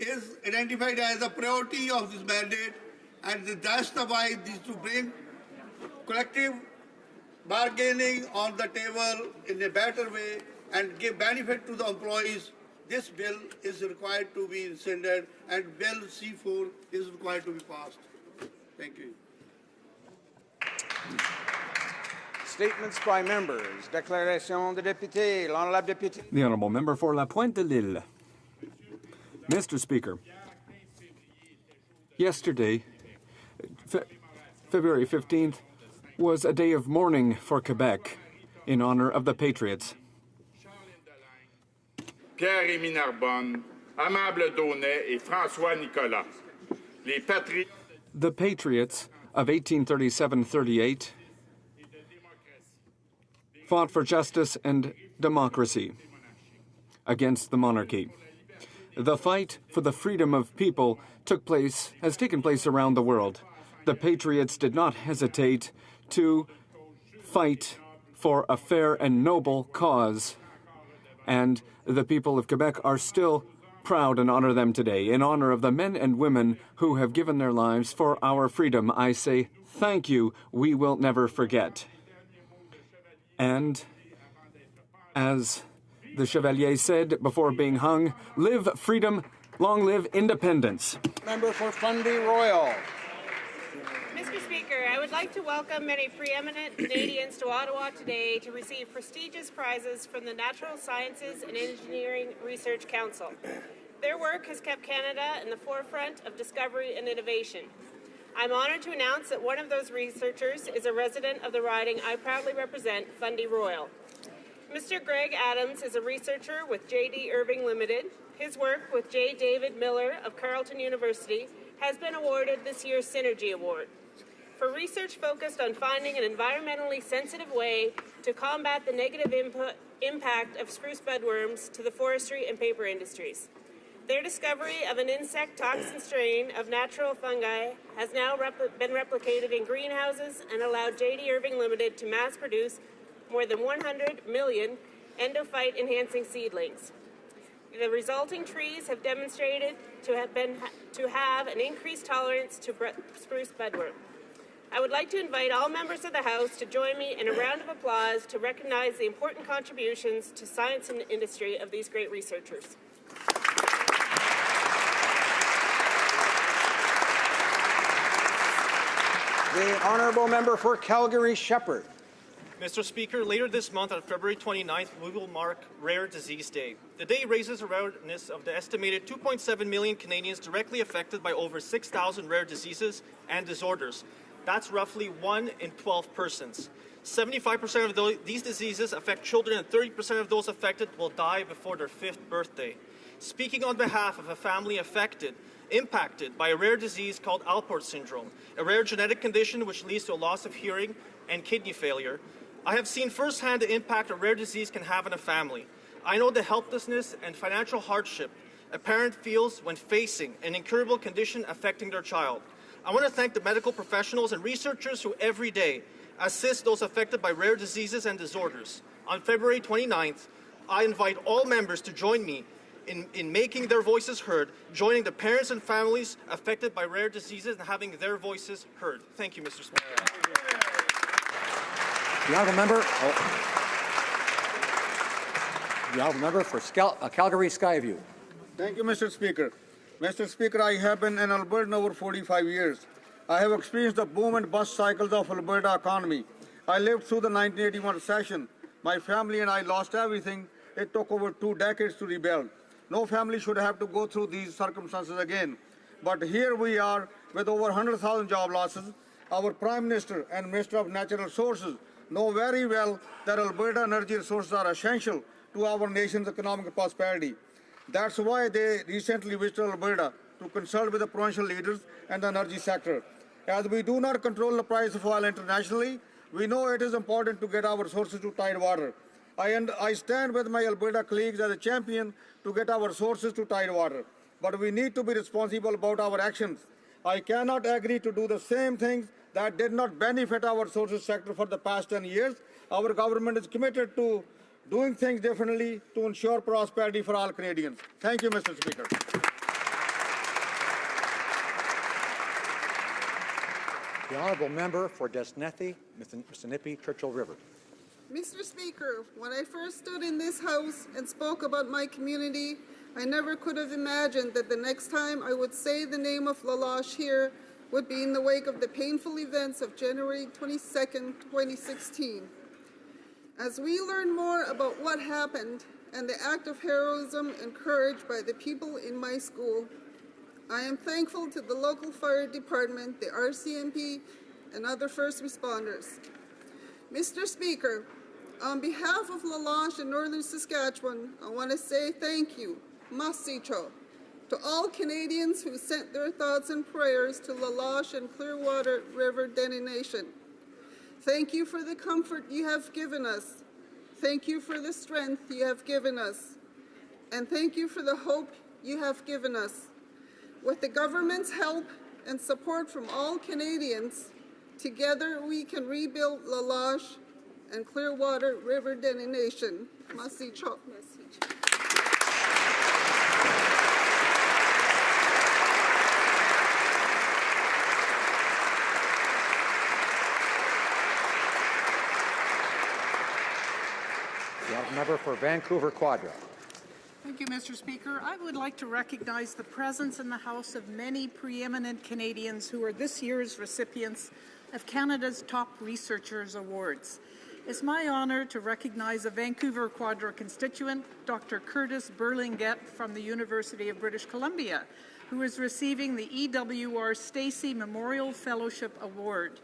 is identified as a priority of this mandate, and that's the why this to bring collective bargaining on the table in a better way and give benefit to the employees. This bill is required to be rescinded, and Bill C4 is required to be passed. Thank you. Statements by members. Déclaration de député. L'honorable député. The Honourable Member for La Pointe-de-Lille. Mr. Speaker, yesterday, February 15th, was a day of mourning for Quebec in honor of the Patriots. Pierre-Rémy Narbonne, Amable Daunet et François Nicolas. The Patriots of 1837-38 fought for justice and democracy against the monarchy. The fight for the freedom of people has taken place around the world. The Patriots did not hesitate to fight for a fair and noble cause, and the people of Quebec are still proud and honor them today. In honor of the men and women who have given their lives for our freedom, I say thank you. We will never forget. And as the Chevalier said before being hung, live freedom, long live independence. Member for Fundy Royal. Mr. Speaker, I would like to welcome many preeminent Canadians to Ottawa today to receive prestigious prizes from the Natural Sciences and Engineering Research Council. Their work has kept Canada in the forefront of discovery and innovation. I'm honoured to announce that one of those researchers is a resident of the riding I proudly represent, Fundy Royal. Mr. Greg Adams is a researcher with J.D. Irving Limited. His work with J. David Miller of Carleton University has been awarded this year's Synergy Award for research focused on finding an environmentally sensitive way to combat the negative impact of spruce bedworms to the forestry and paper industries. Their discovery of an insect toxin strain of natural fungi has now been replicated in greenhouses and allowed J.D. Irving Limited to mass produce more than 100 million endophyte-enhancing seedlings. The resulting trees have demonstrated to have an increased tolerance to spruce bedworm. I would like to invite all members of the House to join me in a round of applause to recognize the important contributions to science and industry of these great researchers. The Honourable Member for Calgary-Shepherd. Mr. Speaker, later this month on February 29th, we will mark Rare Disease Day. The day raises awareness of the estimated 2.7 million Canadians directly affected by over 6,000 rare diseases and disorders. That's roughly 1 in 12 persons. 75% of these diseases affect children, and 30% of those affected will die before their 5th birthday. Speaking on behalf of a family impacted by a rare disease called Alport syndrome, a rare genetic condition which leads to a loss of hearing and kidney failure, I have seen firsthand the impact a rare disease can have on a family. I know the helplessness and financial hardship a parent feels when facing an incurable condition affecting their child. I want to thank the medical professionals and researchers who every day assist those affected by rare diseases and disorders. On February 29th, I invite all members to join me in making their voices heard, joining the parents and families affected by rare diseases and having their voices heard. Thank you, Mr. Speaker. The Honourable Member for Calgary Skyview. Thank you, Mr. Speaker. Mr. Speaker, I have been in Alberta over 45 years. I have experienced the boom and bust cycles of Alberta economy. I lived through the 1981 recession. My family and I lost everything. It took over 2 decades to rebuild. No family should have to go through these circumstances again. But here we are with over 100,000 job losses. Our Prime Minister and Minister of Natural Resources know very well that Alberta energy resources are essential to our nation's economic prosperity. That's why they recently visited Alberta to consult with the provincial leaders and the energy sector. As we do not control the price of oil internationally, we know it is important to get our sources to tidewater. I stand with my Alberta colleagues as a champion to get our sources to tidewater. But we need to be responsible about our actions. I cannot agree to do the same things that did not benefit our sources sector for the past 10 years. Our government is committed to doing things differently to ensure prosperity for all Canadians. Thank you, Mr. Speaker. The honourable member for Desnethi, Mississippi, Churchill River. Mr. Speaker, when I first stood in this House and spoke about my community, I never could have imagined that the next time I would say the name of La Loche here would be in the wake of the painful events of January 22nd, 2016. As we learn more about what happened and the act of heroism and courage by the people in my school, I am thankful to the local fire department, the RCMP, and other first responders. Mr. Speaker, on behalf of La Loche and Northern Saskatchewan, I want to say thank you, Masicho, to all Canadians who sent their thoughts and prayers to La Loche and Clearwater River Dene Nation. Thank you for the comfort you have given us. Thank you for the strength you have given us. And thank you for the hope you have given us. With the government's help and support from all Canadians, together we can rebuild La Loche and Clearwater River Dene Nation. Masicho. The honourable member for Vancouver Quadra. Thank you, Mr. Speaker. I would like to recognize the presence in the House of many preeminent Canadians who are this year's recipients of Canada's Top Researchers Awards. It's my honour to recognize a Vancouver Quadra constituent, Dr. Curtis Burlingett from the University of British Columbia, who is receiving the EWR Stacey Memorial Fellowship Award.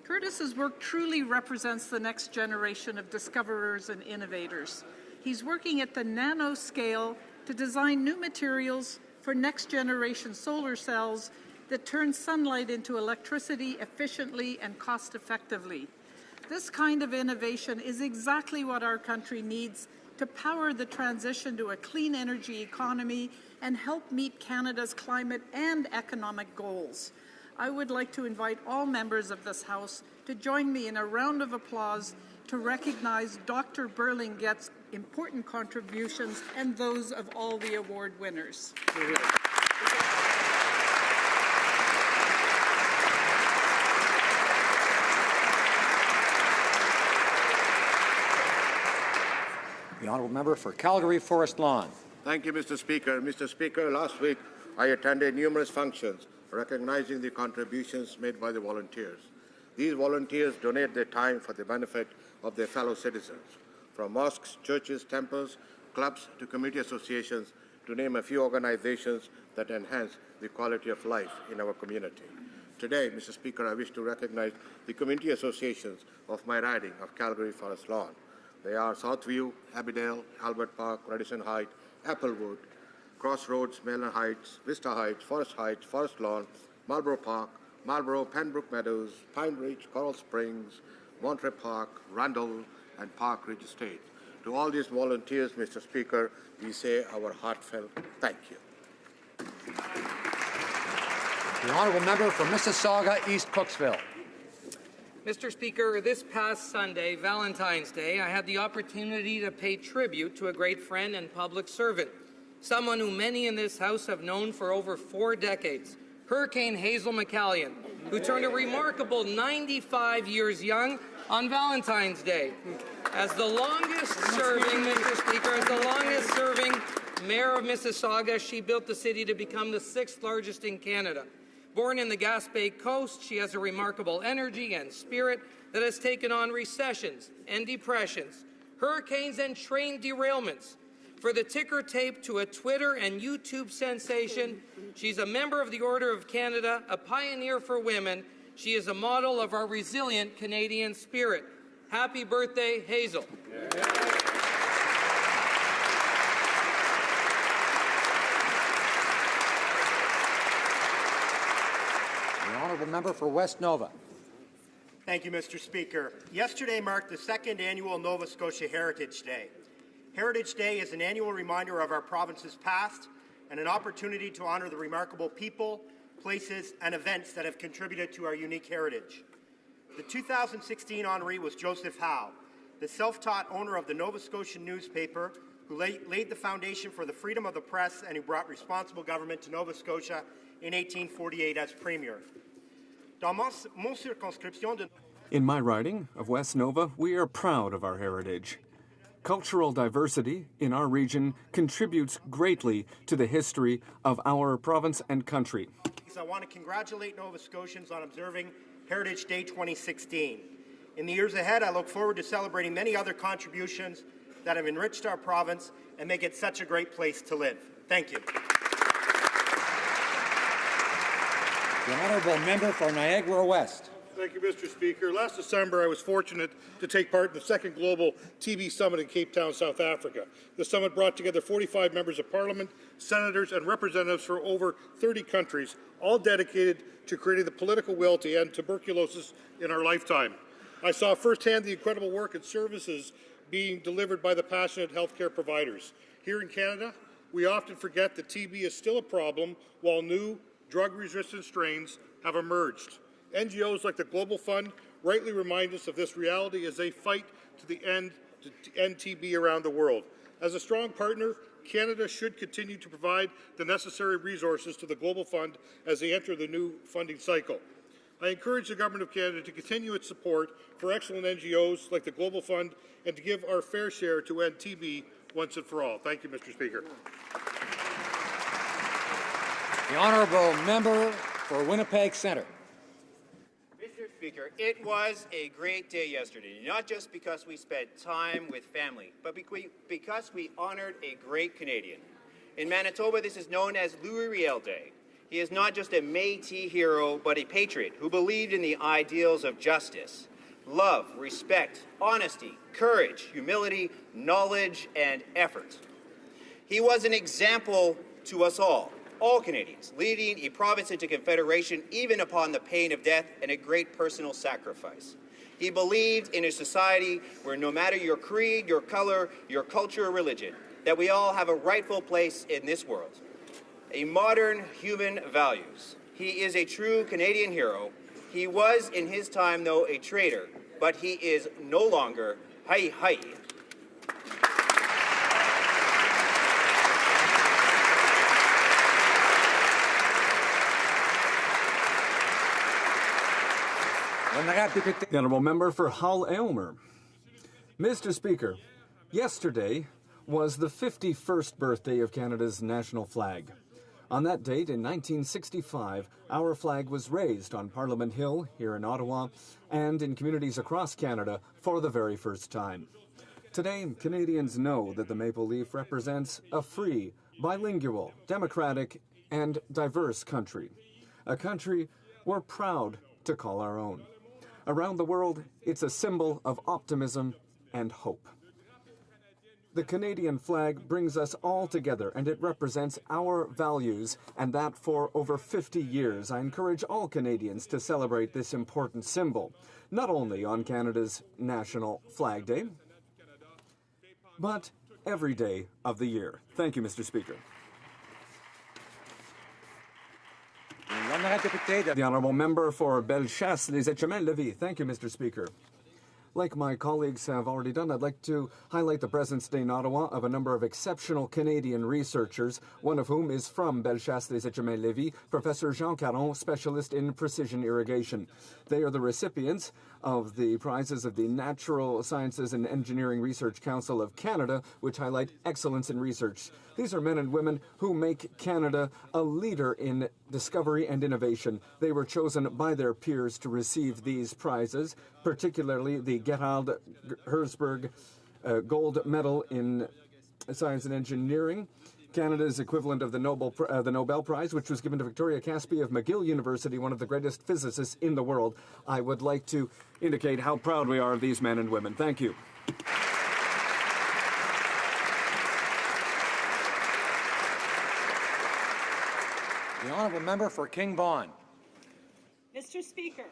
Curtis's work truly represents the next generation of discoverers and innovators. He's working at the nano scale to design new materials for next-generation solar cells that turn sunlight into electricity efficiently and cost-effectively. This kind of innovation is exactly what our country needs to power the transition to a clean energy economy and help meet Canada's climate and economic goals. I would like to invite all members of this House to join me in a round of applause to recognize Dr. Burlingett's important contributions and those of all the award winners. The honourable member for Calgary Forest Lawn. Thank you, Mr. Speaker. Mr. Speaker, last week I attended numerous functions recognizing the contributions made by the volunteers. These volunteers donate their time for the benefit of their fellow citizens, from mosques, churches, temples, clubs to community associations, to name a few organizations that enhance the quality of life in our community. Today, Mr. Speaker, I wish to recognize the community associations of my riding of Calgary Forest Lawn. They are Southview, Abbeydale, Albert Park, Radisson Heights, Applewood, Crossroads, Mellon Heights, Vista Heights, Forest Lawn, Marlborough Park, Marlborough, Pembroke Meadows, Pine Ridge, Coral Springs, Monterey Park, Rundle, and Park Ridge Estate. To all these volunteers, Mr. Speaker, we say our heartfelt thank you. The honourable member for Mississauga, East Cooksville. Mr. Speaker, this past Sunday, Valentine's Day, I had the opportunity to pay tribute to a great friend and public servant, someone who many in this House have known for over 4 decades, Hurricane Hazel McCallion, who turned a remarkable 95 years young on Valentine's Day. As the longest-serving, Mr. Speaker, as the longest-serving mayor of Mississauga, she built the city to become the 6th largest in Canada. Born in the Gaspé Coast, she has a remarkable energy and spirit that has taken on recessions and depressions, hurricanes and train derailments. For the ticker tape to a Twitter and YouTube sensation, she's a member of the Order of Canada, a pioneer for women. She is a model of our resilient Canadian spirit. Happy birthday, Hazel. The honourable member for West Nova. Thank you, Mr. Speaker. Yesterday marked the 2nd annual Nova Scotia Heritage Day. Heritage Day is an annual reminder of our province's past and an opportunity to honour the remarkable people, places, and events that have contributed to our unique heritage. The 2016 honoree was Joseph Howe, the self-taught owner of the Nova Scotian newspaper, who laid the foundation for the freedom of the press and who brought responsible government to Nova Scotia in 1848 as Premier. Dans mon circonscription de... In my riding of West Nova, we are proud of our heritage. Cultural diversity in our region contributes greatly to the history of our province and country. I want to congratulate Nova Scotians on observing Heritage Day 2016. In the years ahead, I look forward to celebrating many other contributions that have enriched our province and make it such a great place to live. Thank you. The honourable member for Niagara West. Thank you, Mr. Speaker. Last December, I was fortunate to take part in the second Global TB Summit in Cape Town, South Africa. The summit brought together 45 members of Parliament, senators, and representatives from over 30 countries, all dedicated to creating the political will to end tuberculosis in our lifetime. I saw firsthand the incredible work and services being delivered by the passionate healthcare providers. Here in Canada, we often forget that TB is still a problem while new drug-resistant strains have emerged. NGOs like the Global Fund rightly remind us of this reality as they fight to end TB around the world. As a strong partner, Canada should continue to provide the necessary resources to the Global Fund as they enter the new funding cycle. I encourage the Government of Canada to continue its support for excellent NGOs like the Global Fund and to give our fair share to end TB once and for all. Thank you, Mr. Speaker. The honourable member for Winnipeg Centre. Mr. Speaker, it was a great day yesterday, not just because we spent time with family, but because we honored a great Canadian. In Manitoba, this is known as Louis Riel Day. He is not just a Métis hero, but a patriot who believed in the ideals of justice, love, respect, honesty, courage, humility, knowledge, and effort. He was an example to us all Canadians, leading a province into confederation even upon the pain of death and a great personal sacrifice. He believed in a society where no matter your creed, your color, your culture, or religion, that we all have a rightful place in this world. A modern human values. He is a true Canadian hero. He was in his time, though, a traitor, but he is no longer. Hi, hi. The honourable member for Hull-Aylmer. Mr. Speaker, yesterday was the 51st birthday of Canada's national flag. On that date, in 1965, our flag was raised on Parliament Hill here in Ottawa and in communities across Canada for the very first time. Today, Canadians know that the maple leaf represents a free, bilingual, democratic, and diverse country. A country we're proud to call our own. Around the world, it's a symbol of optimism and hope. The Canadian flag brings us all together, and it represents our values, and that for over 50 years. I encourage all Canadians to celebrate this important symbol, not only on Canada's National Flag Day, but every day of the year. Thank you, Mr. Speaker. The honourable member for Bellechasse, Les Etchemins-Lévis. Thank you, Mr. Speaker. Like my colleagues have already done, I'd like to highlight the presence today in Ottawa of a number of exceptional Canadian researchers, one of whom is from Bellechasse, Les Etchemins-Lévis, Professor Jean Caron, specialist in precision irrigation. They are the recipients of the prizes of the Natural Sciences and Engineering Research Council of Canada, which highlight excellence in research. These are men and women who make Canada a leader in discovery and innovation. They were chosen by their peers to receive these prizes, particularly the Gerhard Herzberg Gold Medal in Science and Engineering, Canada's equivalent of the Nobel Prize, which was given to Victoria Caspi of McGill University, one of the greatest physicists in the world. I would like to indicate how proud we are of these men and women. Thank you. The honourable member for King Vaughan. Mr. Speaker,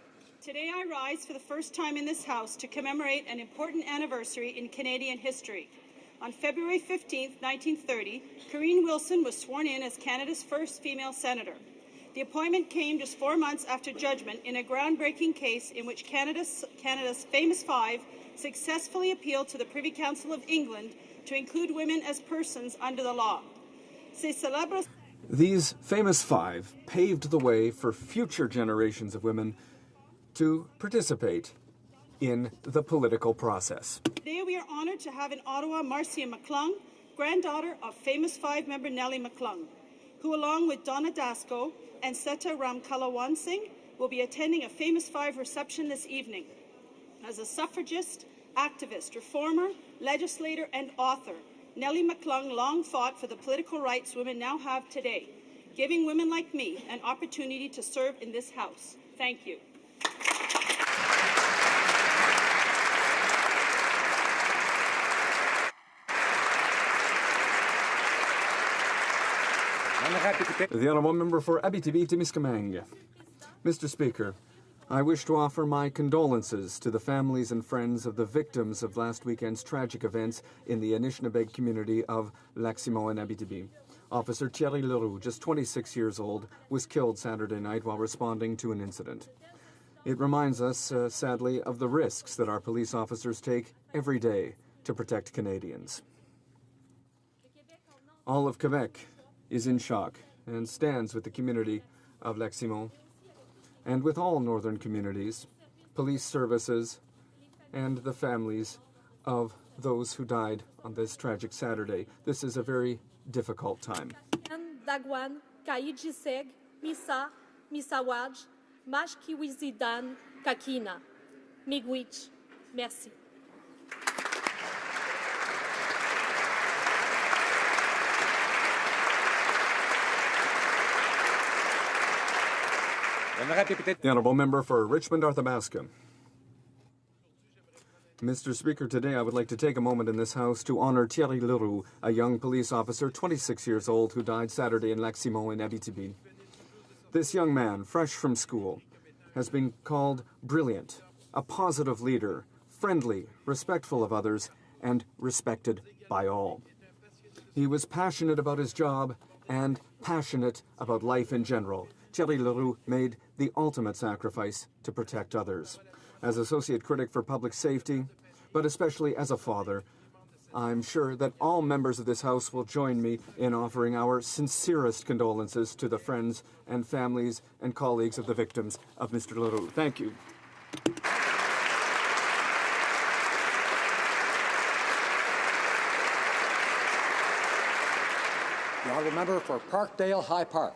today I rise for the first time in this House to commemorate an important anniversary in Canadian history. On February 15, 1930, Corrine Wilson was sworn in as Canada's first female senator. The appointment came just 4 months after judgment in a groundbreaking case in which Canada's famous five successfully appealed to the Privy Council of England to include women as persons under the law. These famous five paved the way for future generations of women to participate in the political process. Today we are honoured to have in Ottawa Marcia McClung, granddaughter of famous five-member Nellie McClung, who along with Donna Dasco and Seta Ramkalawansing will be attending a Famous Five reception this evening. As a suffragist, activist, reformer, legislator and author, Nellie McClung long fought for the political rights women now have today, giving women like me an opportunity to serve in this House. Thank you. The Honourable Member for Abitibi-Témiscamingue. Mr. Speaker, I wish to offer my condolences to the families and friends of the victims of last weekend's tragic events in the Anishinaabeg community of Lac-Simon in Abitibi. Officer Thierry Leroux, just 26 years old, was killed Saturday night while responding to an incident. It reminds us, sadly, of the risks that our police officers take every day to protect Canadians. All of Quebec is in shock and stands with the community of Lac-Simon and with all northern communities, police services, and the families of those who died on this tragic Saturday. This is a very difficult time. Dagwan, Kaijiseg, Misa, Misawaj, Mashkiwizidan, Kakina, Migwich. Merci. The Honourable Member for Richmond-Arthabasca. Mr. Speaker, today I would like to take a moment in this House to honour Thierry Leroux, a young police officer, 26 years old, who died Saturday in Lac-Simon in Abitibi. This young man, fresh from school, has been called brilliant, a positive leader, friendly, respectful of others, and respected by all. He was passionate about his job and passionate about life in general. Thierry Leroux made the ultimate sacrifice to protect others. As Associate Critic for Public Safety, but especially as a father, I'm sure that all members of this House will join me in offering our sincerest condolences to the friends and families and colleagues of the victims of Mr. Leroux. Thank you. The Honourable Member for Parkdale High Park.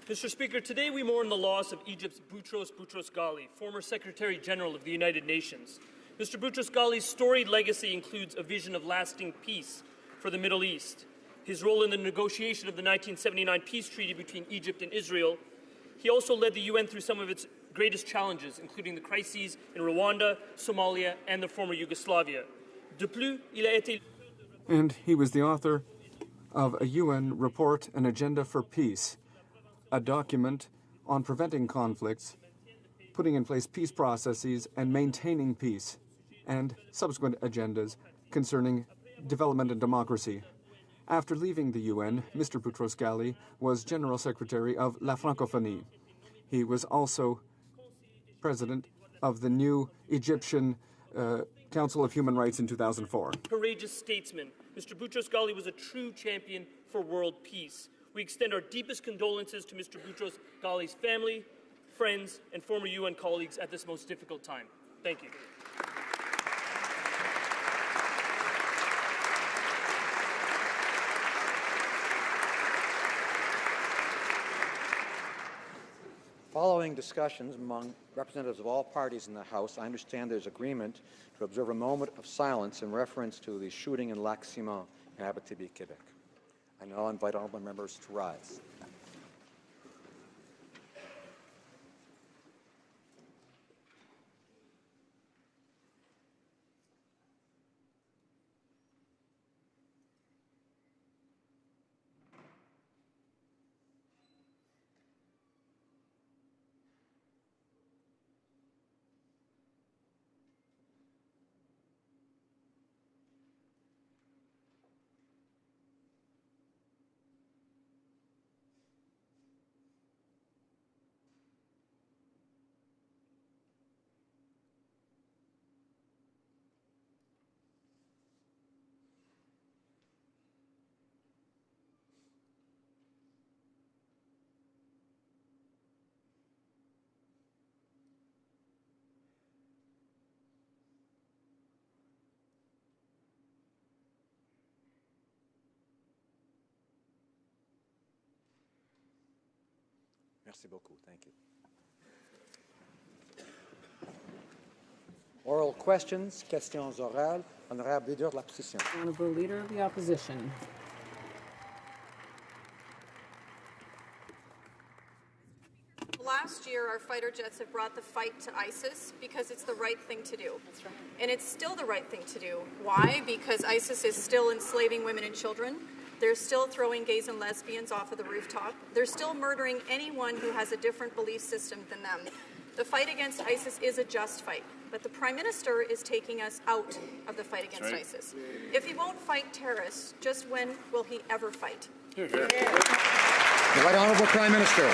Mr. Speaker, today we mourn the loss of Egypt's Boutros Boutros-Ghali, former Secretary General of the United Nations. Mr. Boutros-Ghali's storied legacy includes a vision of lasting peace for the Middle East, his role in the negotiation of the 1979 peace treaty between Egypt and Israel. He also led the UN through some of its greatest challenges, including the crises in Rwanda, Somalia, and the former Yugoslavia. De plus, il a été... And he was the author of a UN report, An Agenda for Peace, a document on preventing conflicts, putting in place peace processes, and maintaining peace, and subsequent agendas concerning development and democracy. After leaving the UN, Mr. Boutros-Ghali was General Secretary of La Francophonie. He was also president of the new Egyptian Council of Human Rights in 2004. Courageous statesman, Mr. Boutros-Ghali was a true champion for world peace. We extend our deepest condolences to Mr. Boutros-Ghali's family, friends, and former UN colleagues at this most difficult time. Thank you. Following discussions among representatives of all parties in the House, I understand there's agreement to observe a moment of silence in reference to the shooting in Lac-Simon in Abitibi, Quebec. I now invite honourable members to rise. Merci beaucoup. Thank you. Oral questions, questions orales. Honorable Leader de l'Opposition. Honorable Leader of the Opposition. Last year, our fighter jets have brought the fight to ISIS because it's the right thing to do. That's right. And it's still the right thing to do. Why? Because ISIS is still enslaving women and children. They're still throwing gays and lesbians off of the rooftop. They're still murdering anyone who has a different belief system than them. The fight against ISIS is a just fight, but the Prime Minister is taking us out of the fight against ISIS. If he won't fight terrorists, just when will he ever fight? The Right Honourable Prime Minister.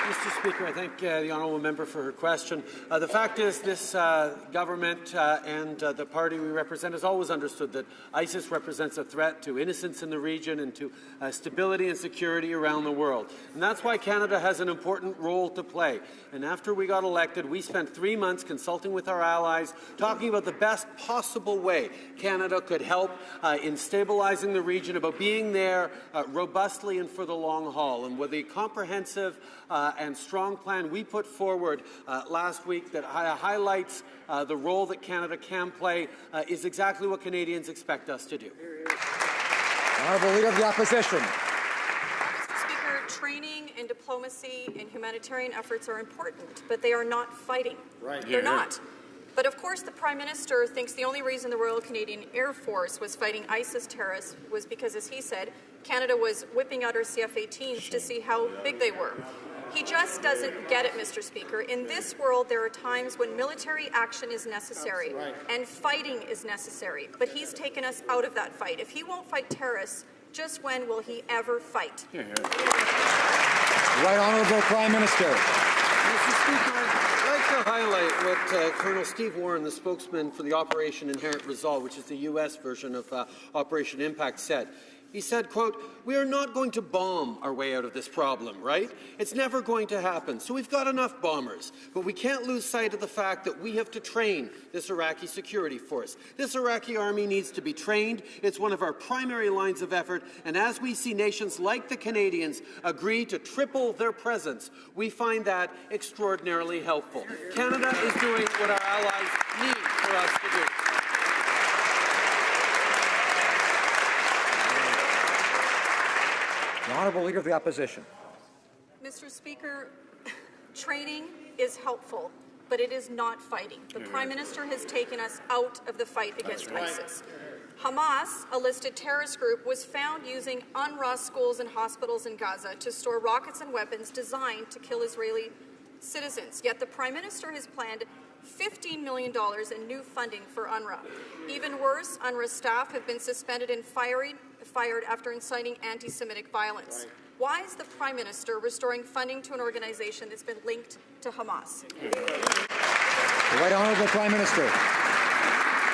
Mr. Speaker, I thank the honourable member for her question. The fact is this government and the party we represent has always understood that ISIS represents a threat to innocence in the region and to stability and security around the world. And that's why Canada has an important role to play. And after we got elected, we spent 3 months consulting with our allies, talking about the best possible way Canada could help in stabilizing the region, about being there robustly and for the long haul. And with a comprehensive and strong plan we put forward last week that highlights the role that Canada can play is exactly what Canadians expect us to do. Honourable Leader of the Opposition. Mr. Speaker, training and diplomacy and humanitarian efforts are important, but they are not fighting. Right. They're not. But of course, the Prime Minister thinks the only reason the Royal Canadian Air Force was fighting ISIS terrorists was because, as he said, Canada was whipping out our CF-18s to see how big they were. He just doesn't get it, Mr. Speaker. In this world, there are times when military action is necessary and fighting is necessary. But he's taken us out of that fight. If he won't fight terrorists, just when will he ever fight? Right Honourable Prime Minister. Mr. Speaker, I'd like to highlight what Colonel Steve Warren, the spokesman for the Operation Inherent Resolve, which is the U.S. version of Operation Impact, said. He said, quote, "We are not going to bomb our way out of this problem, right? It's never going to happen. So we've got enough bombers. But we can't lose sight of the fact that we have to train this Iraqi security force. This Iraqi army needs to be trained. It's one of our primary lines of effort. And as we see nations like the Canadians agree to triple their presence, we find that extraordinarily helpful. Canada is doing what our allies need for us to do." The Honourable Leader of the Opposition. Mr. Speaker, training is helpful, but it is not fighting. The Prime Minister has taken us out of the fight against ISIS. Hamas, a listed terrorist group, was found using UNRWA schools and hospitals in Gaza to store rockets and weapons designed to kill Israeli citizens. Yet the Prime Minister has planned $15 million in new funding for UNRWA. Even worse, UNRWA staff have been suspended and fired after inciting anti-Semitic violence. Why is the Prime Minister restoring funding to an organization that's been linked to Hamas? The Right Honourable Prime Minister.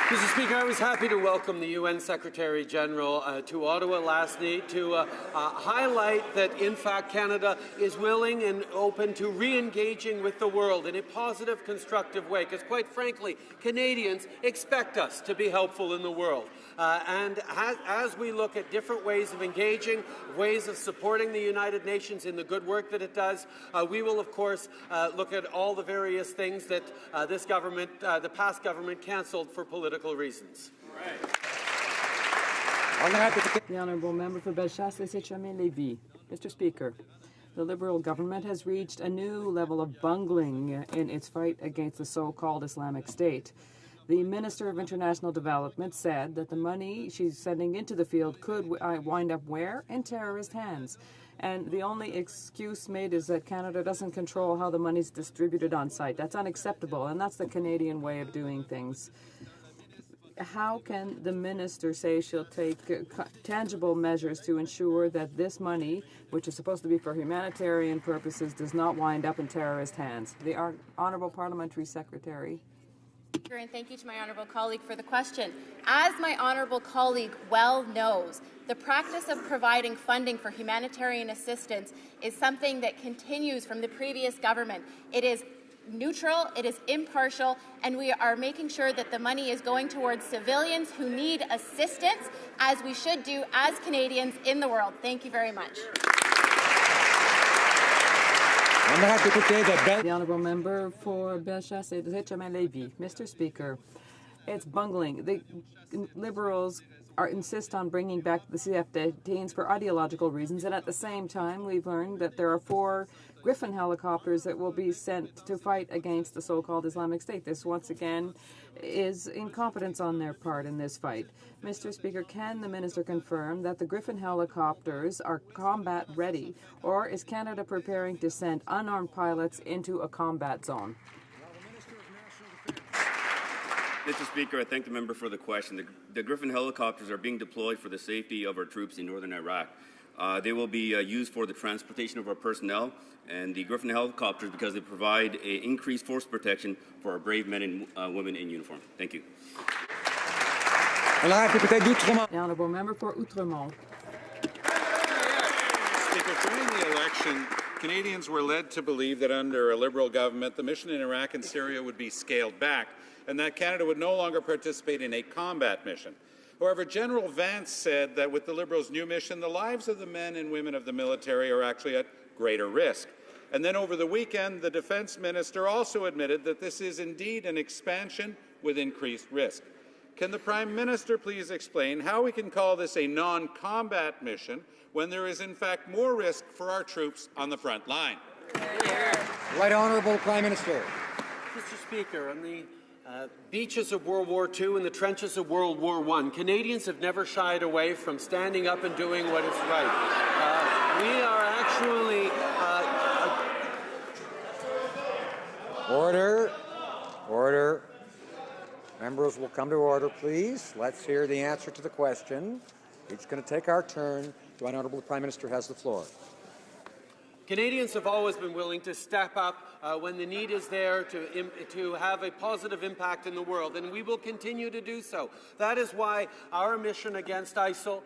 Mr. Speaker, I was happy to welcome the UN Secretary General to Ottawa last night to highlight that, in fact, Canada is willing and open to re-engaging with the world in a positive, constructive way, because, quite frankly, Canadians expect us to be helpful in the world. And as we look at different ways of engaging, ways of supporting the United Nations in the good work that it does, we will, of course, look at all the various things that this government, the past government, cancelled for political reasons. The Honourable Member for Bellechasse-Lévis. Mr. Speaker, the Liberal government has reached a new level of bungling in its fight against the so-called Islamic State. The Minister of International Development said that the money she's sending into the field could wind up where? In terrorist hands. And the only excuse made is that Canada doesn't control how the money's distributed on site. That's unacceptable, and that's the Canadian way of doing things. How can the minister say she'll take tangible measures to ensure that this money, which is supposed to be for humanitarian purposes, does not wind up in terrorist hands? The Honourable Parliamentary Secretary. And thank you to my honourable colleague for the question. As my honourable colleague well knows, the practice of providing funding for humanitarian assistance is something that continues from the previous government. It is neutral, it is impartial, and we are making sure that the money is going towards civilians who need assistance, as we should do as Canadians in the world. Thank you very much. The honourable member for Bellechasse et Saint-Germain-Lévis. Mr. Speaker, it's bungling. The Liberals insist on bringing back the CF-18s for ideological reasons, and at the same time, we've learned that there are 4 Griffin helicopters that will be sent to fight against the so-called Islamic State. This, once again, is incompetence on their part in this fight. Mr. Speaker, can the minister confirm that the Griffin helicopters are combat ready, or is Canada preparing to send unarmed pilots into a combat zone? Mr. Speaker, I thank the member for the question. The Griffin helicopters are being deployed for the safety of our troops in northern Iraq. They will be used for the transportation of our personnel, and the Griffin helicopters because they provide increased force protection for our brave men and women in uniform. Thank you. The honourable member for Outremont. Speaker, during the election, Canadians were led to believe that under a Liberal government, the mission in Iraq and Syria would be scaled back, and that Canada would no longer participate in a combat mission. However, General Vance said that with the Liberals' new mission, the lives of the men and women of the military are actually at greater risk. And then over the weekend, the Defence Minister also admitted that this is indeed an expansion with increased risk. Can the Prime Minister please explain how we can call this a non-combat mission when there is in fact more risk for our troops on the front line? Right Honourable Prime Minister. Mr. Speaker, on the beaches of World War II and the trenches of World War I, Canadians have never shied away from standing up and doing what is right. We are actually... Order. Order. Members will come to order, please. Let's hear the answer to the question. Each going to take our turn. The Honourable Prime Minister has the floor. Canadians have always been willing to step up when the need is there to have a positive impact in the world, and we will continue to do so. That is why our mission against ISIL,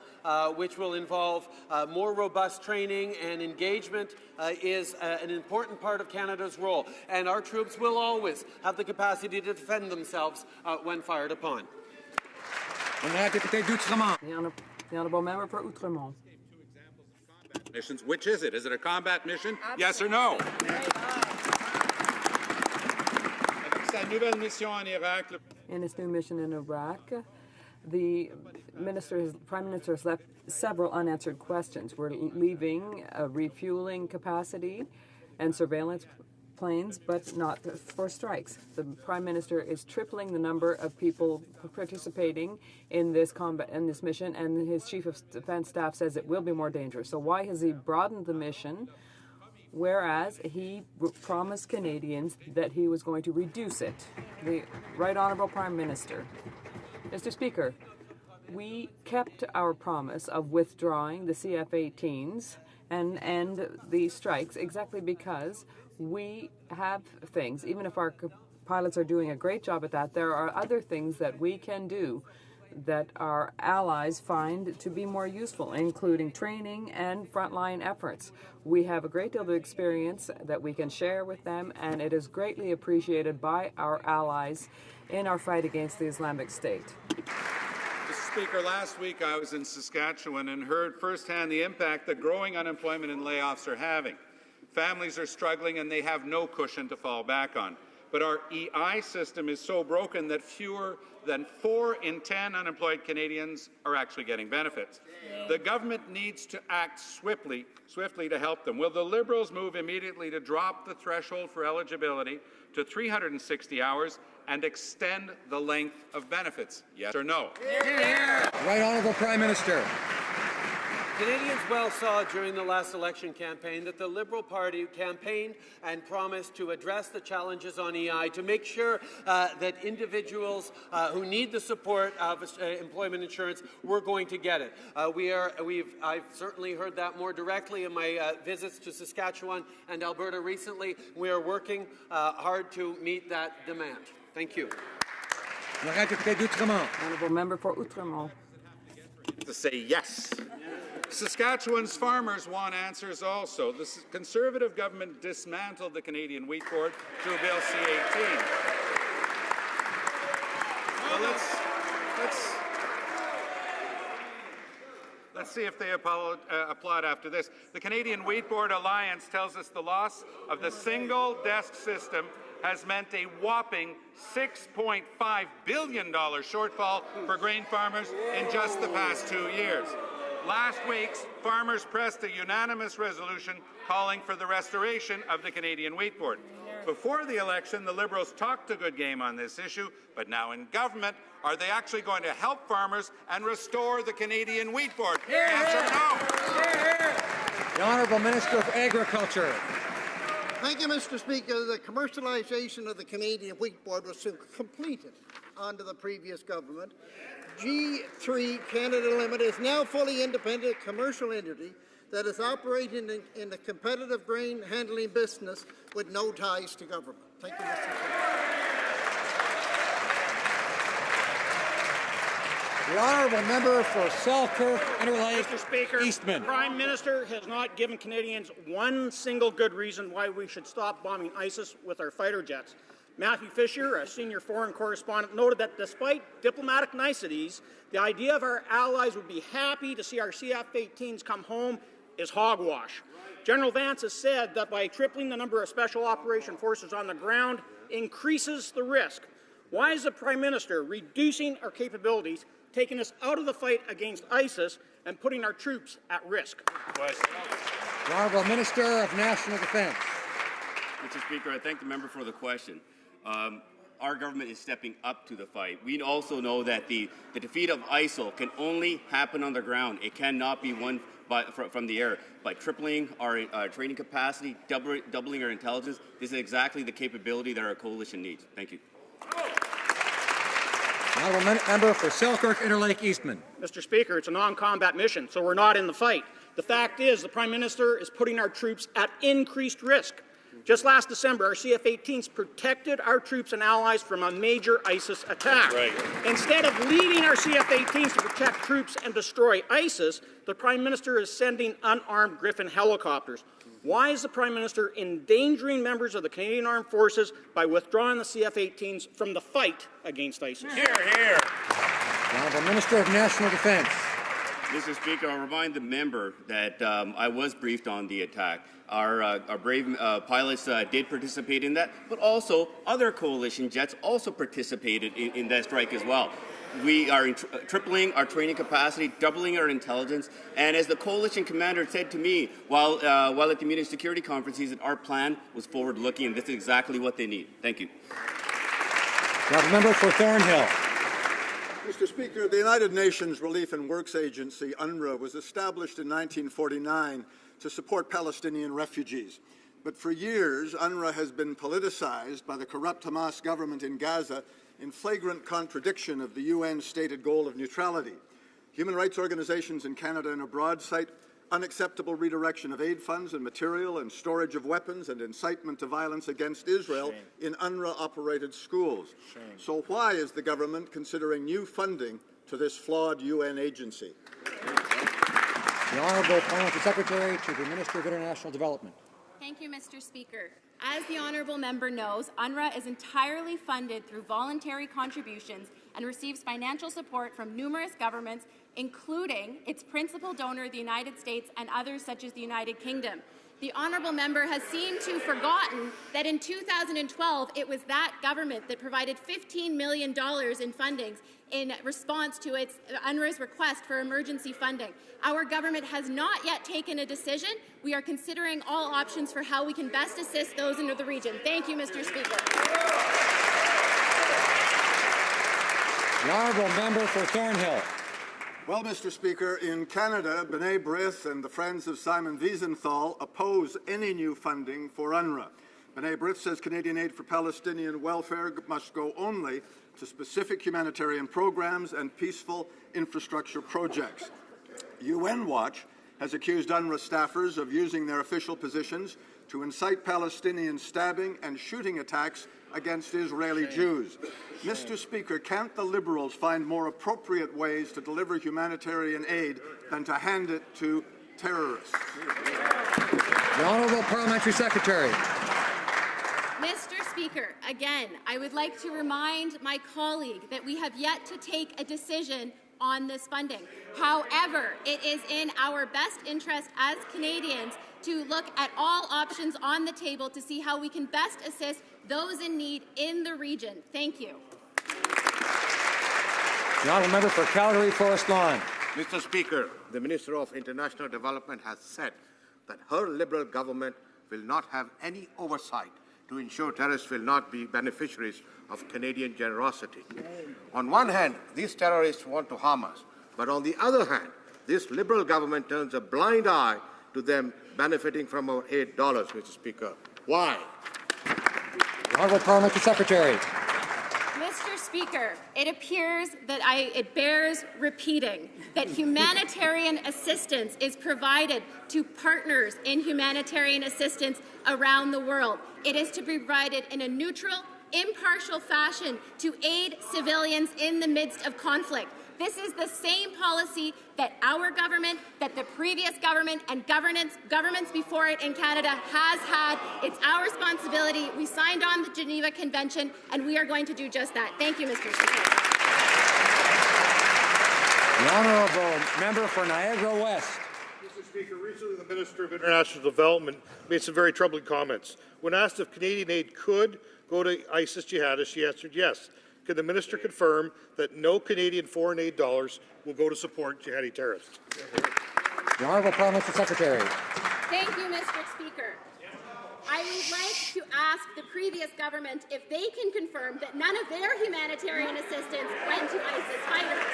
which will involve more robust training and engagement, is an important part of Canada's role, and our troops will always have the capacity to defend themselves when fired upon. The honourable member for Outremont. Missions. Which is it? Is it a combat mission? Absolutely. Yes or no? In his new mission in Iraq, the Prime Minister has left several unanswered questions. We're leaving refueling capacity and surveillance planes, but not for strikes. The Prime Minister is tripling the number of people participating in this mission, and his Chief of Defence Staff says it will be more dangerous. So why has he broadened the mission, whereas he promised Canadians that he was going to reduce it? The Right Honourable Prime Minister. Mr. Speaker, we kept our promise of withdrawing the CF-18s and end the strikes exactly because we have things, even if our pilots are doing a great job at that, there are other things that we can do that our allies find to be more useful, including training and frontline efforts. We have a great deal of experience that we can share with them, and it is greatly appreciated by our allies in our fight against the Islamic State. Mr. Speaker, last week I was in Saskatchewan and heard firsthand the impact that growing unemployment and layoffs are having. Families are struggling and they have no cushion to fall back on. But our EI system is so broken that fewer than 4 in 10 unemployed Canadians are actually getting benefits. The government needs to act swiftly to help them. Will the Liberals move immediately to drop the threshold for eligibility to 360 hours and extend the length of benefits? Yes or no? Right Honourable Prime Minister. Canadians well saw during the last election campaign that the Liberal Party campaigned and promised to address the challenges on EI, to make sure that individuals who need the support of employment insurance were going to get it. I've certainly heard that more directly in my visits to Saskatchewan and Alberta recently. We are working hard to meet that demand. Thank you. Honourable member for Outremont. To say yes. Saskatchewan's farmers want answers also. The Conservative government dismantled the Canadian Wheat Board through Bill C-18. Well, Let's see if they applaud after this. The Canadian Wheat Board Alliance tells us the loss of the single desk system has meant a whopping $6.5 billion shortfall for grain farmers in just the past 2 years. Last week, farmers pressed a unanimous resolution calling for the restoration of the Canadian Wheat Board. Before the election, the Liberals talked a good game on this issue, but now in government, are they actually going to help farmers and restore the Canadian Wheat Board? Yes or no? The Honourable Minister of Agriculture. Thank you, Mr. Speaker. The commercialisation of the Canadian Wheat Board was completed under the previous government. G3 Canada Limited is now fully independent commercial entity that is operating in a competitive grain handling business with no ties to government. Thank you, Mr. Speaker. The Honourable Member for Selkirk, Interlake, Mr. Speaker, Eastman. The Prime Minister has not given Canadians one single good reason why we should stop bombing ISIS with our fighter jets. Matthew Fisher, a senior foreign correspondent, noted that despite diplomatic niceties, the idea of our allies would be happy to see our CF-18s come home is hogwash. General Vance has said that by tripling the number of special operation forces on the ground increases the risk. Why is the Prime Minister reducing our capabilities, taking us out of the fight against ISIS, and putting our troops at risk? The Honourable Minister of National Defence. Mr. Speaker, I thank the member for the question. Our government is stepping up to the fight. We also know that the defeat of ISIL can only happen on the ground. It cannot be won from the air. By tripling our training capacity, doubling our intelligence, this is exactly the capability that our coalition needs. Thank you. Honourable Member for Selkirk, Interlake, Eastman. Mr. Speaker, it's a non-combat mission, so we're not in the fight. The fact is the Prime Minister is putting our troops at increased risk. Just last December, our CF-18s protected our troops and allies from a major ISIS attack. Right. Instead of leading our CF-18s to protect troops and destroy ISIS, the Prime Minister is sending unarmed Griffin helicopters. Why is the Prime Minister endangering members of the Canadian Armed Forces by withdrawing the CF-18s from the fight against ISIS? Hear, hear. The Honourable Minister of National Defence. Mr. Speaker, I'll remind the member that I was briefed on the attack. Our brave pilots did participate in that, but also other coalition jets also participated in that strike as well. We are tripling our training capacity, doubling our intelligence, and as the coalition commander said to me while at the Munich Security Conference, he said our plan was forward-looking, and this is exactly what they need. Thank you. The member for Thornhill. Mr. Speaker, the United Nations Relief and Works Agency, UNRWA, was established in 1949 to support Palestinian refugees. But for years, UNRWA has been politicized by the corrupt Hamas government in Gaza in flagrant contradiction of the UN's stated goal of neutrality. Human rights organizations in Canada and abroad cite unacceptable redirection of aid funds and material and storage of weapons and incitement to violence against Israel in UNRWA-operated schools. So why is the government considering new funding to this flawed UN agency? The Honourable Parliamentary Secretary to the Minister of International Development. Thank you, Mr. Speaker. As the honourable member knows, UNRWA is entirely funded through voluntary contributions and receives financial support from numerous governments, including its principal donor, the United States, and others such as the United Kingdom. The honourable member has seemed to have forgotten that in 2012 it was that government that provided $15 million in fundings in response to its UNRWA's request for emergency funding. Our government has not yet taken a decision. We are considering all options for how we can best assist those in the region. Thank you, Mr. Speaker. The Honourable Member for Thornhill. Well, Mr. Speaker, in Canada, B'nai B'rith and the Friends of Simon Wiesenthal oppose any new funding for UNRWA. B'nai B'rith says Canadian aid for Palestinian welfare must go only to specific humanitarian programs and peaceful infrastructure projects. UN Watch has accused UNRWA staffers of using their official positions to incite Palestinian stabbing and shooting attacks against Israeli Jews. Mr. Speaker, can't the Liberals find more appropriate ways to deliver humanitarian aid than to hand it to terrorists? The Honourable Parliamentary Secretary. Mr. Speaker, again, I would like to remind my colleague that we have yet to take a decision on this funding. However, it is in our best interest as Canadians to look at all options on the table to see how we can best assist those in need in the region. Thank you. The honourable member for Calgary Forest Lawn. Mr. Speaker, the Minister of International Development has said that her Liberal government will not have any oversight to ensure terrorists will not be beneficiaries of Canadian generosity. On one hand, these terrorists want to harm us, but on the other hand, this Liberal government turns a blind eye to them benefiting from our $8, Mr. Speaker. Why? The Honourable Parliamentary Secretary. Mr. Speaker, it appears that it bears repeating that humanitarian assistance is provided to partners in humanitarian assistance around the world. It is to be provided in a neutral, impartial fashion to aid civilians in the midst of conflict. This is the same policy that our government, that the previous government and governments before it in Canada has had. It's our responsibility. We signed on the Geneva Convention, and we are going to do just that. Thank you, Mr. Speaker. The honourable member for Niagara West. Mr. Speaker, recently the Minister of International Development made some very troubling comments. When asked if Canadian aid could go to ISIS jihadists, she answered yes. Can the Minister confirm that no Canadian foreign aid dollars will go to support jihadi terrorists? The Honourable Parliamentary Secretary. Thank you, Mr. Speaker. I would like to ask the previous government if they can confirm that none of their humanitarian assistance went to ISIS fighters.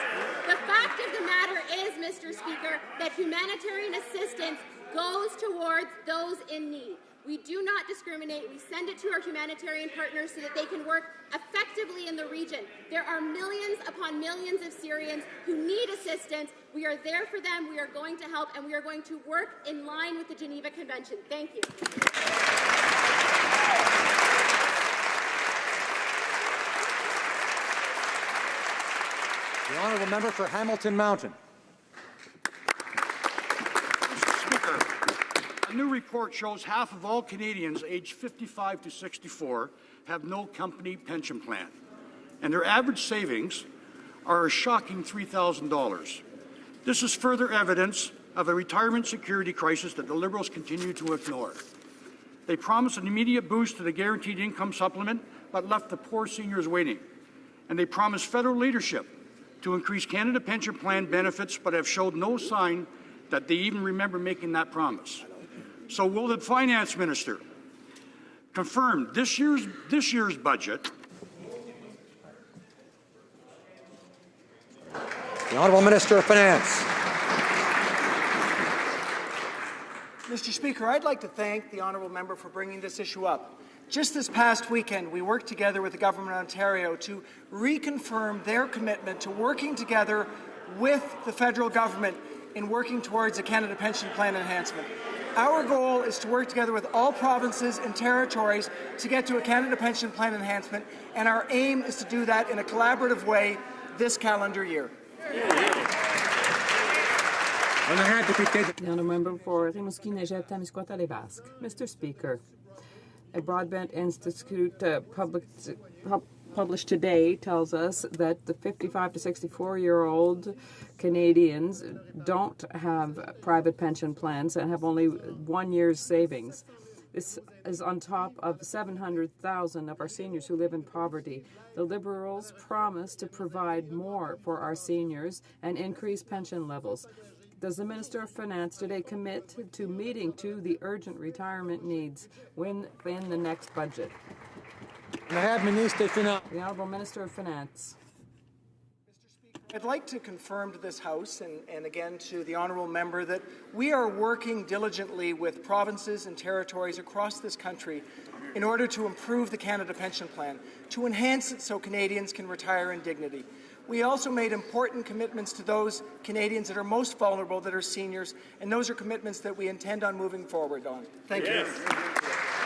The fact of the matter is, Mr. Speaker, that humanitarian assistance goes towards those in need. We do not discriminate. We send it to our humanitarian partners so that they can work effectively in the region. There are millions upon millions of Syrians who need assistance. We are there for them. We are going to help, and we are going to work in line with the Geneva Convention. Thank you. The honourable member for Hamilton Mountain. A new report shows half of all Canadians aged 55 to 64 have no company pension plan, and their average savings are a shocking $3,000. This is further evidence of a retirement security crisis that the Liberals continue to ignore. They promised an immediate boost to the guaranteed income supplement, but left the poor seniors waiting. And they promised federal leadership to increase Canada Pension Plan benefits, but have showed no sign that they even remember making that promise. So will the Finance Minister confirm this year's budget? The Honourable Minister of Finance. Mr. Speaker, I'd like to thank the honourable member for bringing this issue up. Just this past weekend, we worked together with the Government of Ontario to reconfirm their commitment to working together with the federal government in working towards a Canada Pension Plan enhancement. Our goal is to work together with all provinces and territories to get to a Canada Pension Plan enhancement, and our aim is to do that in a collaborative way this calendar year. The honourable member for Rimouski-Neigette-Témiscouata-Les Basques. Mr. Speaker, a Broadband Institute published today tells us that the 55 to 64-year-old Canadians don't have private pension plans and have only 1 year's savings. This is on top of 700,000 of our seniors who live in poverty. The Liberals promise to provide more for our seniors and increase pension levels. Does the Minister of Finance today commit to meeting to the urgent retirement needs in the next budget? The Honourable Minister of Finance. I'd like to confirm to this House and again to the honourable member that we are working diligently with provinces and territories across this country in order to improve the Canada Pension Plan, to enhance it so Canadians can retire in dignity. We also made important commitments to those Canadians that are most vulnerable, that are seniors, and those are commitments that we intend on moving forward on. Thank you.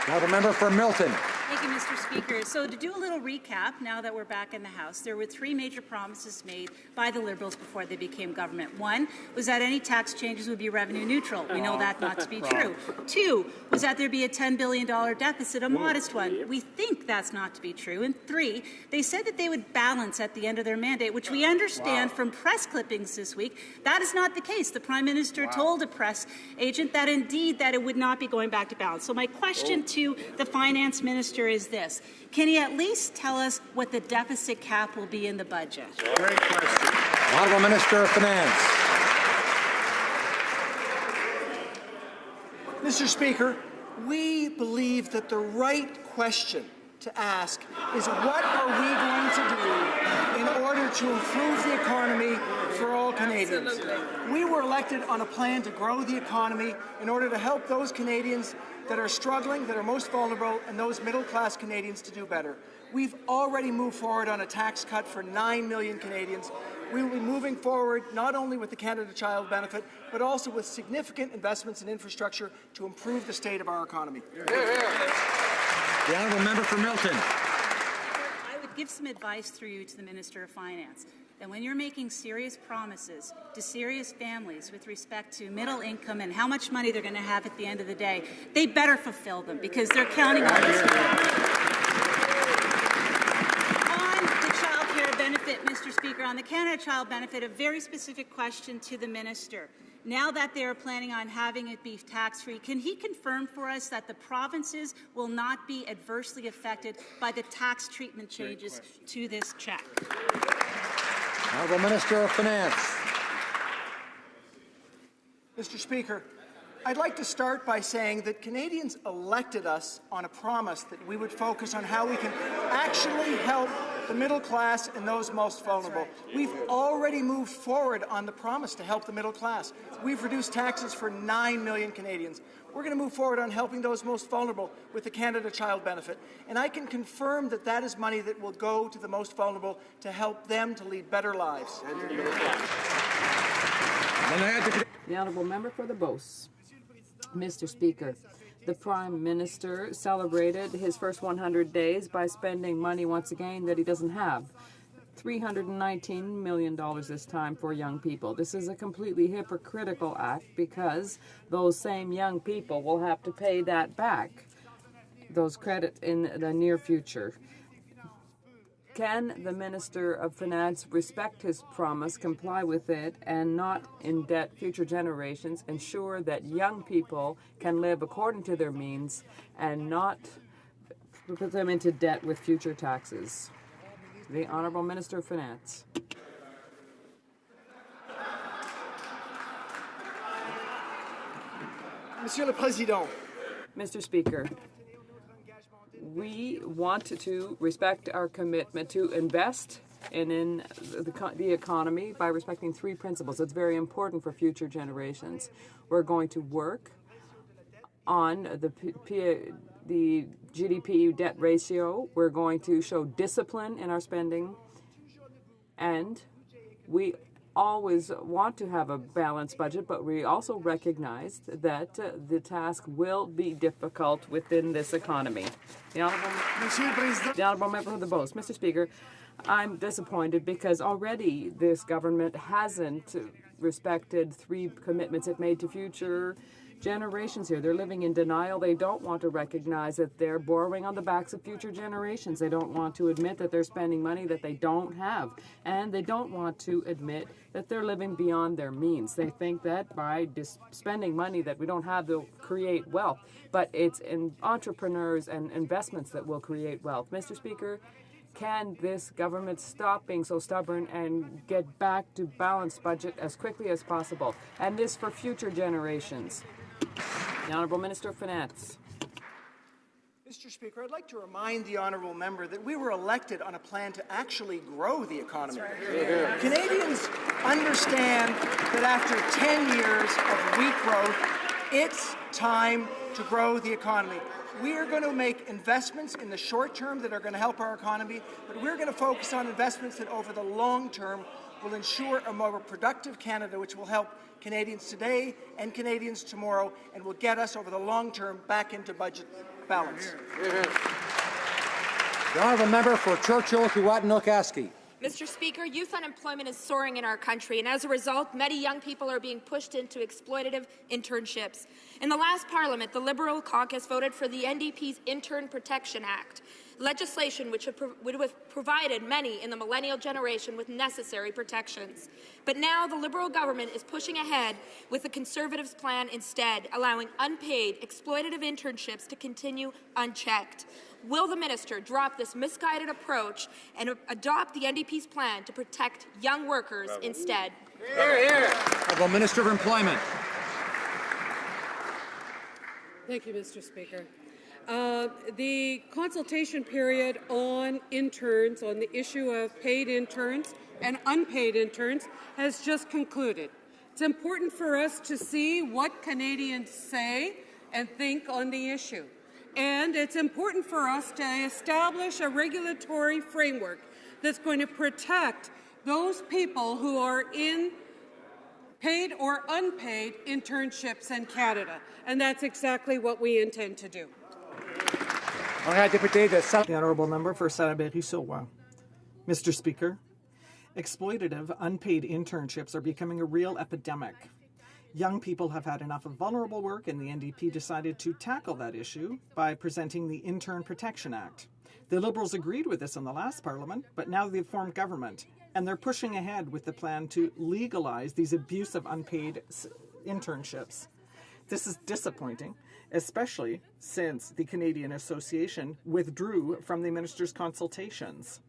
Now the member for Milton. Thank you, Mr. Speaker. So to do a little recap, now that we're back in the House, there were three major promises made by the Liberals before they became government. One was that any tax changes would be revenue neutral. We know that not to be true. Two was that there'd be a $10 billion deficit, a modest one. We think that's not to be true. And three, they said that they would balance at the end of their mandate, which we understand from press clippings this week. That is not the case. The Prime Minister told a press agent that indeed that it would not be going back to balance. So my question to the Finance Minister is this. Can he at least tell us what the deficit cap will be in the budget? Great question. Honourable Minister of Finance. Mr. Speaker, we believe that the right question to ask is what are we going to do in order to improve the economy for all Canadians? Absolutely. We were elected on a plan to grow the economy in order to help those Canadians that are struggling, that are most vulnerable, and those middle-class Canadians to do better. We've already moved forward on a tax cut for 9 million Canadians. We will be moving forward not only with the Canada Child Benefit, but also with significant investments in infrastructure to improve the state of our economy. The honourable member for Milton. I would give some advice through you to the Minister of Finance. That when you're making serious promises to serious families with respect to middle income and how much money they're going to have at the end of the day, they better fulfill them because they're counting on this. On the child care benefit, Mr. Speaker, on the Canada Child Benefit, a very specific question to the Minister. Now that they are planning on having it be tax-free, can he confirm for us that the provinces will not be adversely affected by the tax treatment changes to this check? Honourable Minister of Finance. Mr. Speaker, I'd like to start by saying that Canadians elected us on a promise that we would focus on how we can actually help the middle class and those most vulnerable. We've already moved forward on the promise to help the middle class. We've reduced taxes for 9 million Canadians. We're going to move forward on helping those most vulnerable with the Canada Child Benefit. And I can confirm that that is money that will go to the most vulnerable to help them to lead better lives. The honourable member for the Beauce. Mr. Speaker, the Prime Minister celebrated his first 100 days by spending money once again that he doesn't have. $319 million this time for young people. This is a completely hypocritical act because those same young people will have to pay that back, those credits in the near future. Can the Minister of Finance respect his promise, comply with it, and not indebt future generations, ensure that young people can live according to their means and not put them into debt with future taxes? The Honourable Minister of Finance. Monsieur le Président. Mr. Speaker, we want to respect our commitment to invest in the economy by respecting three principles. It's very important for future generations. We're going to work on the GDP debt ratio. We're going to show discipline in our spending, and we always want to have a balanced budget, but we also recognize that the task will be difficult within this economy. The Honourable Member of the Beauce. Mr. Speaker, I'm disappointed because already this government hasn't respected three commitments it made to future generations here. They're living in denial. They don't want to recognize that they're borrowing on the backs of future generations. They don't want to admit that they're spending money that they don't have. And they don't want to admit that they're living beyond their means. They think that by spending money that we don't have, they'll create wealth. But it's in entrepreneurs and investments that will create wealth. Mr. Speaker, can this government stop being so stubborn and get back to balanced budget as quickly as possible? And this for future generations. The Honourable Minister of Finance. Mr. Speaker, I'd like to remind the honourable member that we were elected on a plan to actually grow the economy. Canadians understand that after 10 years of weak growth, it's time to grow the economy. We are going to make investments in the short term that are going to help our economy, but we're going to focus on investments that over the long term will ensure a more productive Canada, which will help Canadians today and Canadians tomorrow, and will get us over the long term back into budget balance. The honourable member for Churchill-Kiwatanokaski. Mr. Speaker, youth unemployment is soaring in our country, and as a result, many young people are being pushed into exploitative internships. In the last Parliament, the Liberal caucus voted for the NDP's Intern Protection Act, legislation which would have provided many in the millennial generation with necessary protections. But now the Liberal government is pushing ahead with the Conservatives' plan instead, allowing unpaid, exploitative internships to continue unchecked. Will the minister drop this misguided approach and adopt the NDP's plan to protect young workers instead? Honourable Minister of Employment. Thank you, Mr. Speaker. The consultation period on interns, on the issue of paid interns and unpaid interns, has just concluded. It's important for us to see what Canadians say and think on the issue. And it's important for us to establish a regulatory framework that's going to protect those people who are in paid or unpaid internships in Canada. And that's exactly what we intend to do. The honourable member for Salaberry-sur-Loire. Mr. Speaker, exploitative unpaid internships are becoming a real epidemic. Young people have had enough of vulnerable work, and the NDP decided to tackle that issue by presenting the Intern Protection Act. The Liberals agreed with this in the last Parliament, but now they've formed government, and they're pushing ahead with the plan to legalize these abusive unpaid internships. This is disappointing, especially since the Canadian Association withdrew from the minister's consultations.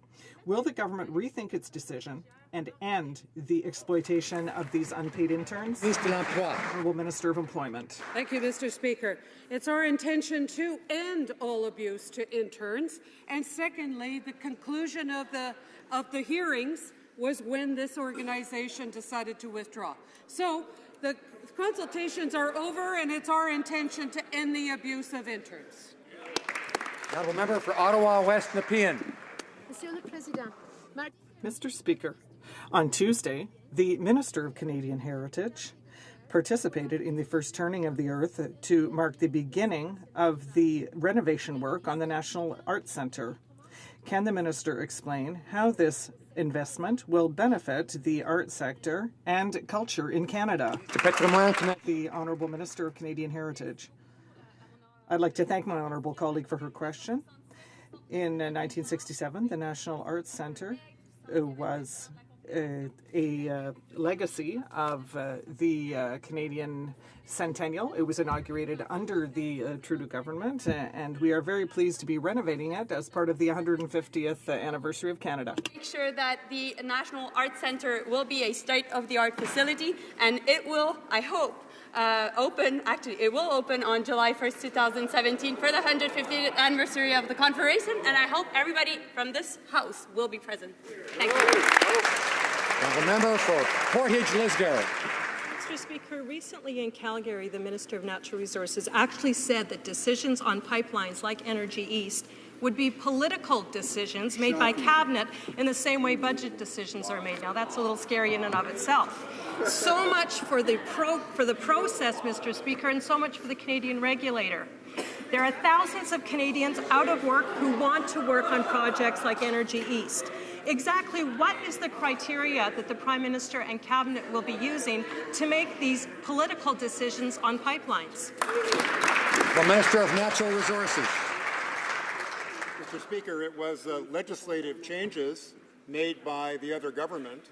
Will the government rethink its decision and end the exploitation of these unpaid interns? Honourable Minister of Employment. Thank you, Mr. Speaker. It's our intention to end all abuse to interns. And secondly, the conclusion of the hearings was when this organization decided to withdraw. So the consultations are over, and it's our intention to end the abuse of interns. Honourable member for Ottawa West Nepean. Mr. Speaker, on Tuesday, the Minister of Canadian Heritage participated in the first turning of the earth to mark the beginning of the renovation work on the National Arts Centre. Can the minister explain how this investment will benefit the art sector and culture in Canada? The Honourable Minister of Canadian Heritage. I'd like to thank my honourable colleague for her question. In 1967, the National Arts Centre was a legacy of the Canadian Centennial. It was inaugurated under the Trudeau government, and we are very pleased to be renovating it as part of the 150th anniversary of Canada. Make sure that the National Arts Centre will be a state-of-the-art facility, and it will, I hope, it will open on July 1st, 2017 for the 150th anniversary of the Confederation, and I hope everybody from this House will be present. Thank you. The member for Portage-Lisgar. Mr. Speaker, recently in Calgary, the Minister of Natural Resources actually said that decisions on pipelines like Energy East would be political decisions made by Cabinet in the same way budget decisions are made. Now, that's a little scary in and of itself. So much for the process, Mr. Speaker, and so much for the Canadian regulator. There are thousands of Canadians out of work who want to work on projects like Energy East. Exactly what is the criteria that the Prime Minister and Cabinet will be using to make these political decisions on pipelines? The Minister of Natural Resources. Mr. Speaker, it was legislative changes made by the other government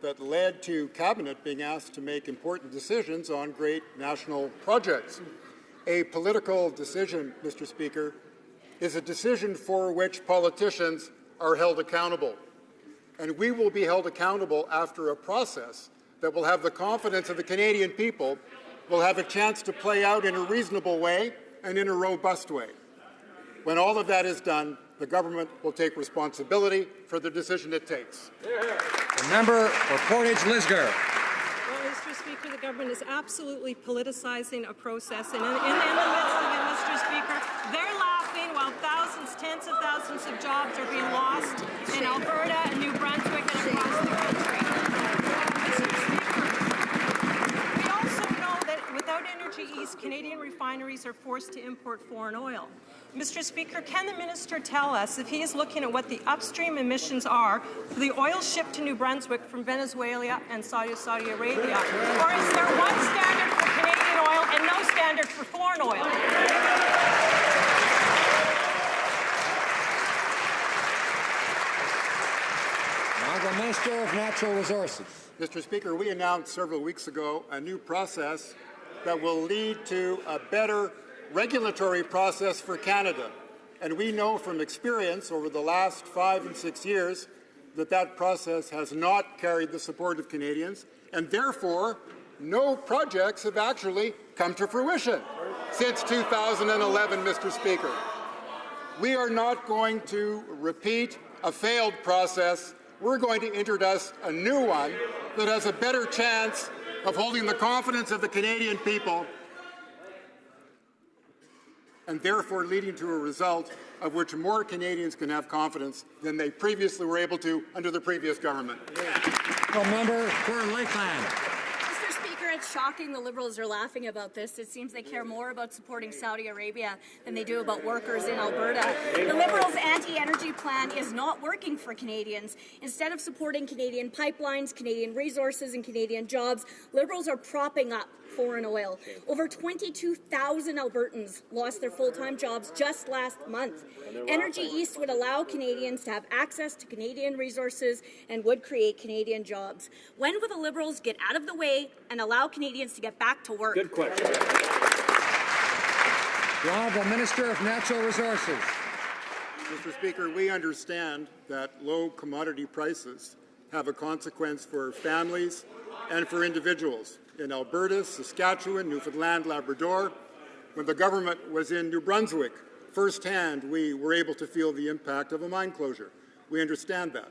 that led to Cabinet being asked to make important decisions on great national projects. A political decision, Mr. Speaker, is a decision for which politicians are held accountable. And we will be held accountable after a process that will have the confidence of the Canadian people, will have a chance to play out in a reasonable way and in a robust way. When all of that is done, the government will take responsibility for the decision it takes. The member for Portage-Lisgar. Well, Mr. Speaker, the government is absolutely politicizing a process, and in the midst of it, Mr. Speaker, they're laughing while tens of thousands of jobs are being lost in Alberta and New Brunswick and across the country. Mr. Speaker, we also know that without Energy East, Canadian refineries refineries are forced to import foreign oil. Mr. Speaker, can the minister tell us if he is looking at what the upstream emissions are for the oil shipped to New Brunswick from Venezuela and Saudi Arabia? Or is there one standard for Canadian oil and no standard for foreign oil? Honourable Minister of Natural Resources. Mr. Speaker, we announced several weeks ago a new process that will lead to a better regulatory process for Canada. And we know from experience over the last 5 and 6 years that that process has not carried the support of Canadians, and therefore no projects have actually come to fruition since 2011, Mr. Speaker. We are not going to repeat a failed process. We're going to introduce a new one that has a better chance of holding the confidence of the Canadian people and therefore leading to a result of which more Canadians can have confidence than they previously were able to under the previous government. Member for Lakeland. Mr. Speaker, it's shocking the Liberals are laughing about this. It seems they care more about supporting Saudi Arabia than they do about workers in Alberta. The Liberals' anti-energy plan is not working for Canadians. Instead of supporting Canadian pipelines, Canadian resources, and Canadian jobs, Liberals are propping up foreign oil. Over 22,000 Albertans lost their full-time jobs just last month. Energy East would allow Canadians to have access to Canadian resources and would create Canadian jobs. When will the Liberals get out of the way and allow Canadians to get back to work? Good question. The Honourable Minister of Natural Resources. Mr. Speaker, we understand that low commodity prices have a consequence for families and for individuals. In Alberta, Saskatchewan, Newfoundland, Labrador, when the government was in New Brunswick, firsthand we were able to feel the impact of a mine closure. We understand that.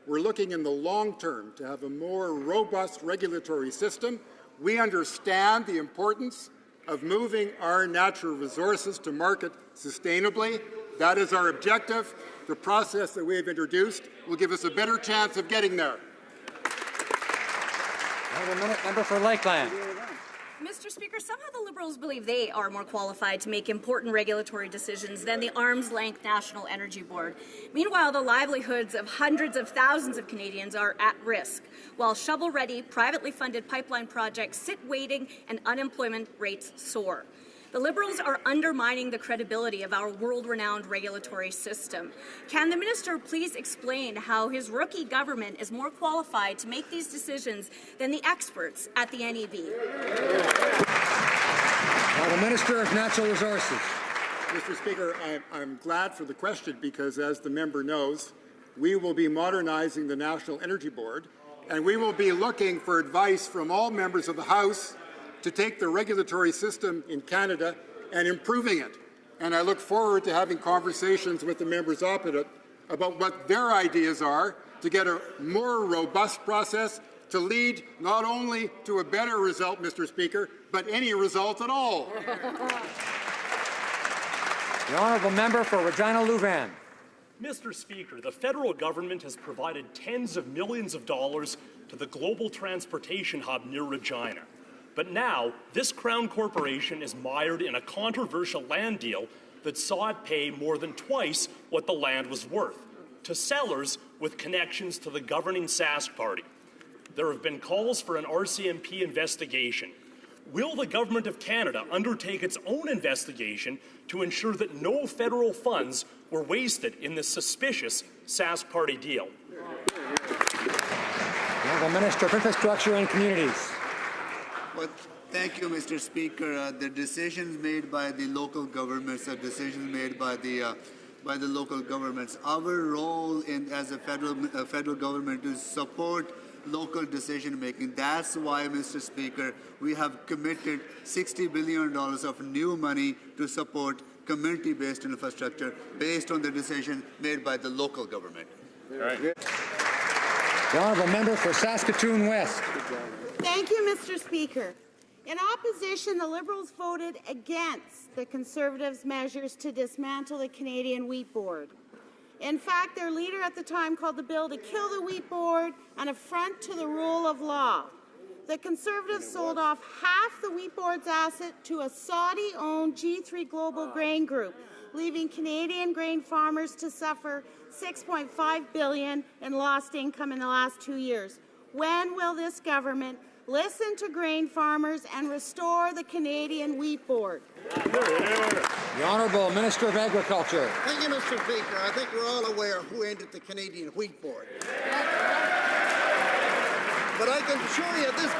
We're looking in the long term to have a more robust regulatory system. We understand the importance of moving our natural resources to market sustainably. That is our objective. The process that we have introduced will give us a better chance of getting there. Member for Lakeland. Mr. Speaker, somehow the Liberals believe they are more qualified to make important regulatory decisions than the arm's-length National Energy Board. Meanwhile, the livelihoods of hundreds of thousands of Canadians are at risk, while shovel-ready, privately funded pipeline projects sit waiting and unemployment rates soar. The Liberals are undermining the credibility of our world-renowned regulatory system. Can the minister please explain how his rookie government is more qualified to make these decisions than the experts at the NEB? The Minister of Natural Resources. Mr. Speaker, I'm glad for the question because, as the member knows, we will be modernizing the National Energy Board, and we will be looking for advice from all members of the House to take the regulatory system in Canada and improving it. And I look forward to having conversations with the members opposite about what their ideas are to get a more robust process to lead not only to a better result, Mr. Speaker, but any result at all. The Honourable Member for Regina Louvain. Mr. Speaker, the federal government has provided tens of millions of dollars to the global transportation hub near Regina. But now, this Crown Corporation is mired in a controversial land deal that saw it pay more than twice what the land was worth to sellers with connections to the governing Sask party. There have been calls for an RCMP investigation. Will the Government of Canada undertake its own investigation to ensure that no federal funds were wasted in this suspicious Sask party deal? Honourable Minister of Infrastructure and Communities. Well, thank you, Mr. Speaker. The decisions made by the local governments are decisions made by the local governments. Our role as a federal government is support local decision making. That's why, Mr. Speaker, we have committed $60 billion of new money to support community-based infrastructure based on the decision made by the local government. Right. The Honourable Member for Saskatoon West. Thank you, Mr. Speaker. In opposition, the Liberals voted against the Conservatives' measures to dismantle the Canadian Wheat Board. In fact, their leader at the time called the bill to kill the Wheat Board, an affront to the rule of law. the Conservatives sold off half the wheat board's asset to a Saudi-owned G3 Global Grain Group, leaving Canadian grain farmers to suffer $6.5 billion in lost income in the last 2 years. When will this government listen to grain farmers and restore the Canadian Wheat Board? The Honourable Minister of Agriculture. Thank you, Mr. Speaker. I think we're all aware who ended the Canadian Wheat Board. But I can assure you this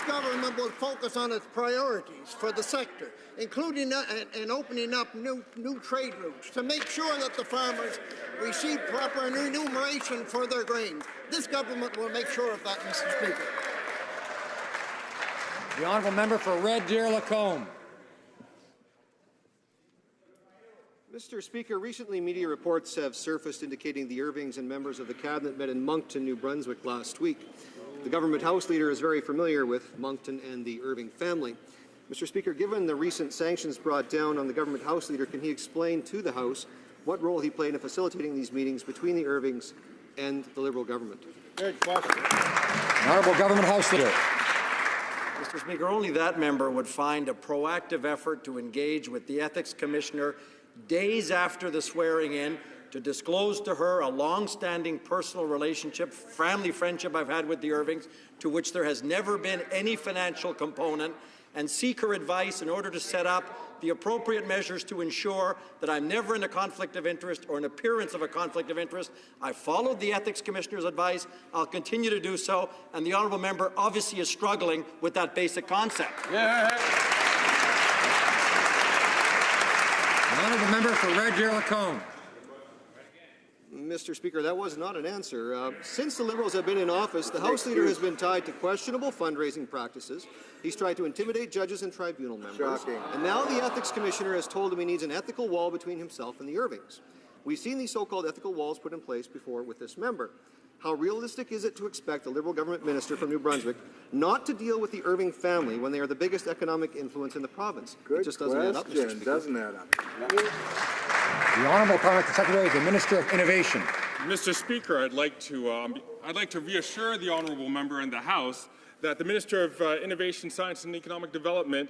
government will focus on its priorities for the sector, including and opening up new trade routes to make sure that the farmers receive proper remuneration for their grains. This government will make sure of that, Mr. Speaker. The Honourable Member for Red Deer-Lacombe. Mr. Speaker, recently media reports have surfaced indicating the Irvings and members of the Cabinet met in Moncton, New Brunswick last week. The government House Leader is very familiar with Moncton and the Irving family. Mr. Speaker, given the recent sanctions brought down on the government House Leader, can he explain to the House what role he played in facilitating these meetings between the Irvings and the Liberal government? Good question. Honourable Government House Leader. Mr. Speaker, only that member would find a proactive effort to engage with the Ethics Commissioner days after the swearing-in to disclose to her a long-standing personal relationship, family friendship I've had with the Irvings, to which there has never been any financial component, and seek her advice in order to set up the appropriate measures to ensure that I'm never in a conflict of interest or an appearance of a conflict of interest. I followed the Ethics Commissioner's advice. I'll continue to do so, and the honourable member obviously is struggling with that basic concept. Yeah. The honourable member for Red Deer-Lacombe. Mr. Speaker, that was not an answer. Since the Liberals have been in office, the House Leader has been tied to questionable fundraising practices. He's tried to intimidate judges and tribunal members. Shocking. And now the Ethics Commissioner has told him he needs an ethical wall between himself and the Irvings. We've seen these so-called ethical walls put in place before with this member. How realistic is it to expect a Liberal government minister from New Brunswick not to deal with the Irving family when they are the biggest economic influence in the province? It just doesn't add up, Mr. Speaker. Doesn't add up. The Honourable Parliamentary Secretary, the Minister of Innovation. Mr. Speaker, I'd like to reassure the honourable member in the House that the Minister of Innovation, Science and Economic Development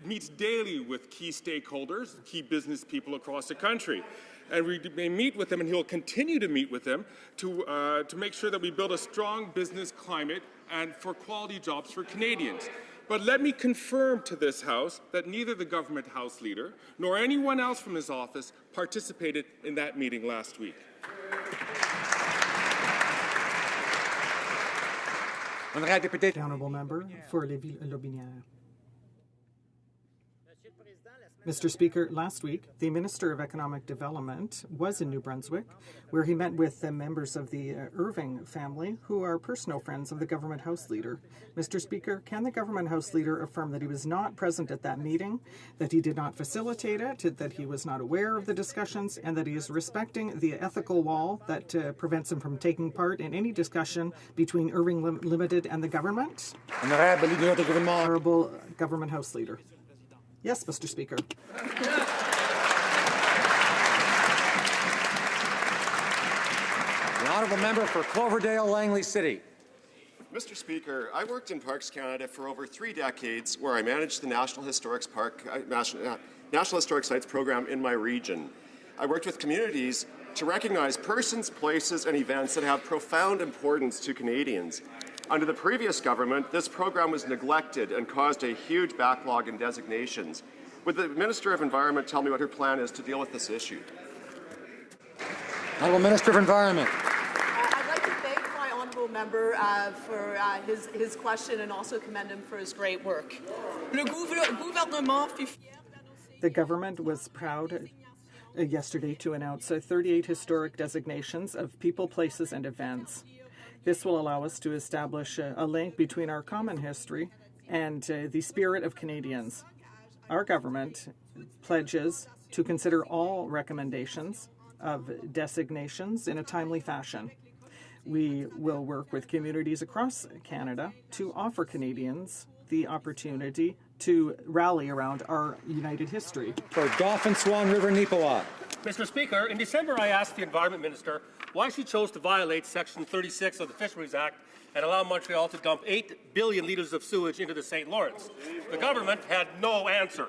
meets daily with key stakeholders, key business people across the country. And we may meet with them, and he'll continue to meet with them to make sure that we build a strong business climate and for quality jobs for Canadians. But let me confirm to this House that neither the government House Leader nor anyone else from his office participated in that meeting last week. The honourable member for Lévis-Lotbinière. Mr. Speaker, last week, the Minister of Economic Development was in New Brunswick, where he met with the members of the Irving family, who are personal friends of the Government House Leader. Mr. Speaker, can the Government House Leader affirm that he was not present at that meeting, that he did not facilitate it, that he was not aware of the discussions, and that he is respecting the ethical wall that prevents him from taking part in any discussion between Irving Limited and the government? Honourable Government House Leader. Yes, Mr. Speaker. The Honourable Member for Cloverdale, Langley City. Mr. Speaker, I worked in Parks Canada for over 3 decades, where I managed the National Historic Sites program in my region. I worked with communities to recognize persons, places, and events that have profound importance to Canadians. Under the previous government, this program was neglected and caused a huge backlog in designations. Would the Minister of Environment tell me what her plan is to deal with this issue? Honourable Minister of Environment. I'd like to thank my honourable member for his question and also commend him for his great work. The government was proud yesterday to announce 38 historic designations of people, places, and events. This will allow us to establish a link between our common history and the spirit of Canadians. Our government pledges to consider all recommendations of designations in a timely fashion. We will work with communities across Canada to offer Canadians the opportunity to rally around our united history. For Dauphin Swan River, Neepawa. Mr. Speaker, in December I asked the Environment Minister why she chose to violate Section 36 of the Fisheries Act and allow Montreal to dump 8 billion litres of sewage into the St. Lawrence. The government had no answer.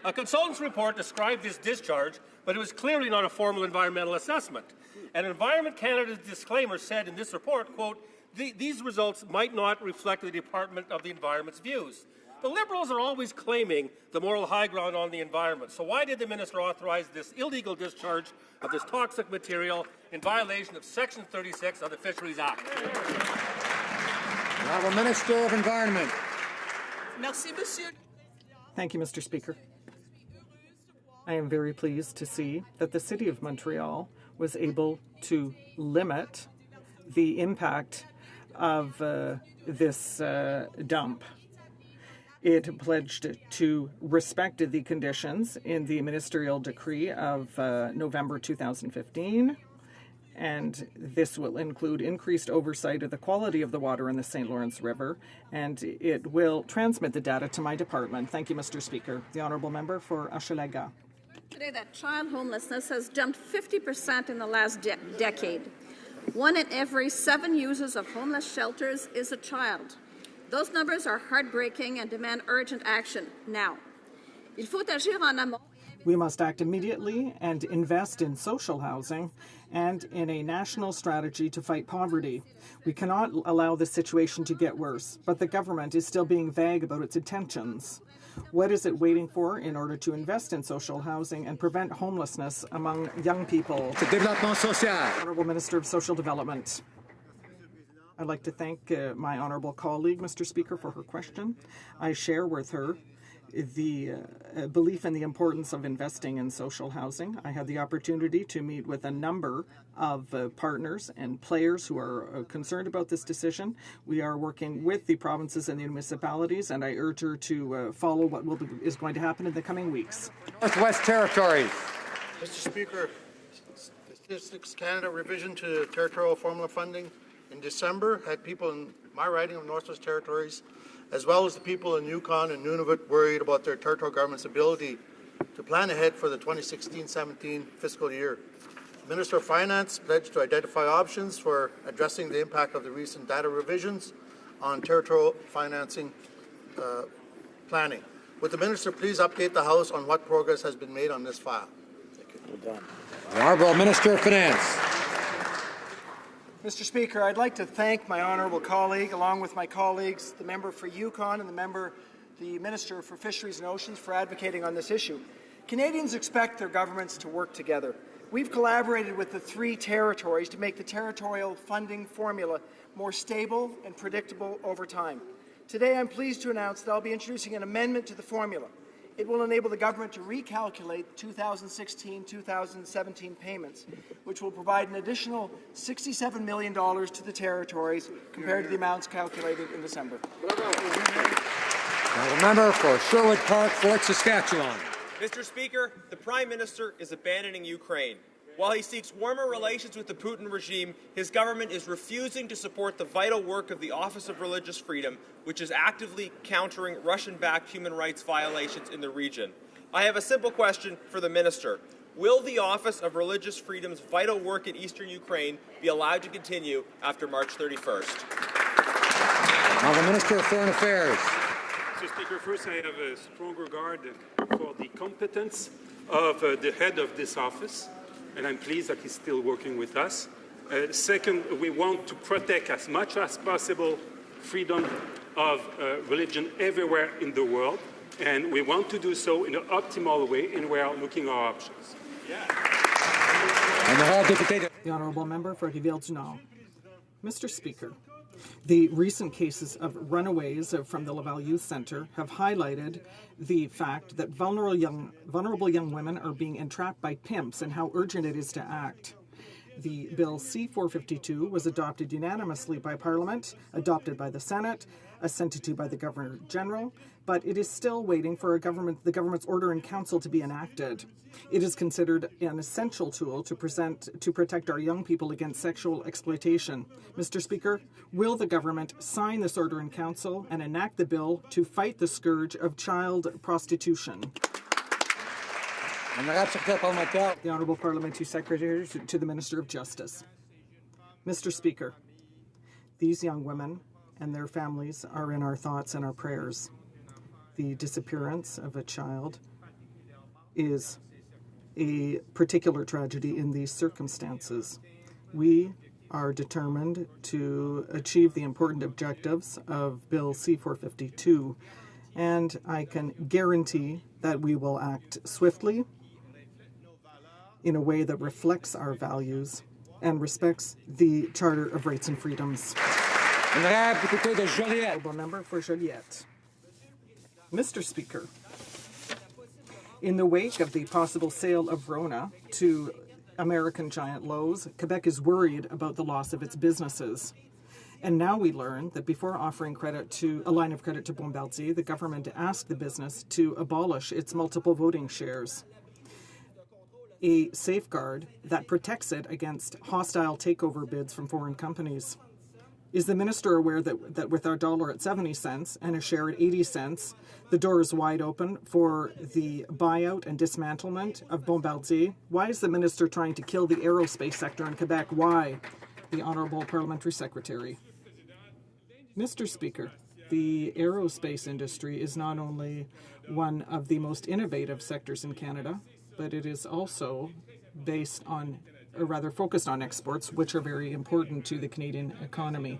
A consultant's report described this discharge, but it was clearly not a formal environmental assessment. And Environment Canada's disclaimer said in this report, quote, these results might not reflect the Department of the Environment's views. The Liberals are always claiming the moral high ground on the environment. So why did the minister authorize this illegal discharge of this toxic material in violation of Section 36 of the Fisheries Act? The Honourable Minister of Environment. Merci, Monsieur. Thank you, Mr. Speaker. I am very pleased to see that the City of Montreal was able to limit the impact of this dump. It pledged to respect the conditions in the ministerial decree of November 2015, and this will include increased oversight of the quality of the water in the St. Lawrence River, and it will transmit the data to my department. Thank you, Mr. Speaker. The Honourable Member for Hochelaga. Today, that child homelessness has jumped 50% in the last decade. 1 in every 7 users of homeless shelters is a child. Those numbers are heartbreaking and demand urgent action now. Il faut agir en amont. We must act immediately and invest in social housing and in a national strategy to fight poverty. We cannot allow this situation to get worse, but the government is still being vague about its intentions. What is it waiting for in order to invest in social housing and prevent homelessness among young people? Honourable Minister of Social Development. I'd like to thank my honourable colleague, Mr. Speaker, for her question. I share with her the belief in the importance of investing in social housing. I had the opportunity to meet with a number of partners and players who are concerned about this decision. We are working with the provinces and the municipalities, and I urge her to follow what is going to happen in the coming weeks. Northwest Territories. Mr. Speaker, Statistics Canada revision to territorial formula funding in December had people in my riding of Northwest Territories, as well as the people in Yukon and Nunavut, worried about their territorial government's ability to plan ahead for the 2016-17 fiscal year. The Minister of Finance pledged to identify options for addressing the impact of the recent data revisions on territorial financing planning. Would the Minister please update the House on what progress has been made on this file? Thank you. Well done. The Honourable Minister of Finance. Mr. Speaker, I'd like to thank my honourable colleague, along with my colleagues, the member for Yukon and the Minister for Fisheries and Oceans, for advocating on this issue. Canadians expect their governments to work together. We've collaborated with the 3 territories to make the territorial funding formula more stable and predictable over time. Today, I'm pleased to announce that I'll be introducing an amendment to the formula. It will enable the government to recalculate 2016-2017 payments, which will provide an additional $67 million to the territories compared to the amounts calculated in December. The member for Sherwood Park, Fort Saskatchewan. Mr. Speaker, the Prime Minister is abandoning Ukraine. While he seeks warmer relations with the Putin regime, his government is refusing to support the vital work of the Office of Religious Freedom, which is actively countering Russian-backed human rights violations in the region. I have a simple question for the Minister. Will the Office of Religious Freedom's vital work in eastern Ukraine be allowed to continue after March 31st? The Minister of Foreign Affairs. Mr. Speaker, first I have a strong regard for the competence of the head of this office, and I'm pleased that he's still working with us. Second, we want to protect as much as possible freedom of religion everywhere in the world, and we want to do so in an optimal way, and we are looking at our options. The Honourable Member for Rivière-du-Nord. Mr. Speaker, the recent cases of runaways from the Laval Youth Centre have highlighted the fact that vulnerable young women are being entrapped by pimps and how urgent it is to act. The Bill C-452 was adopted unanimously by Parliament, adopted by the Senate, assented to by the Governor-General, but it is still waiting for the government's order in council to be enacted. It is considered an essential tool to protect our young people against sexual exploitation. Mr. Speaker, will the government sign this order in council and enact the bill to fight the scourge of child prostitution? The Honourable Parliamentary Secretary to the Minister of Justice. Mr. Speaker, these young women and their families are in our thoughts and our prayers. The disappearance of a child is a particular tragedy in these circumstances. We are determined to achieve the important objectives of Bill C-452, and I can guarantee that we will act swiftly in a way that reflects our values and respects the Charter of Rights and Freedoms. Honourable Member for Joliette. Mr. Speaker, in the wake of the possible sale of Rona to American giant Lowe's, Quebec is worried about the loss of its businesses. And now we learn that before offering a line of credit to Bombardier, the government asked the business to abolish its multiple voting shares, a safeguard that protects it against hostile takeover bids from foreign companies. Is the minister aware that with our dollar at 70 cents and a share at 80 cents, the door is wide open for the buyout and dismantlement of Bombardier? Why is the minister trying to kill the aerospace sector in Quebec? Why? The Honourable Parliamentary Secretary. Mr. Speaker, the aerospace industry is not only one of the most innovative sectors in Canada, but it is also focused on exports, which are very important to the Canadian economy.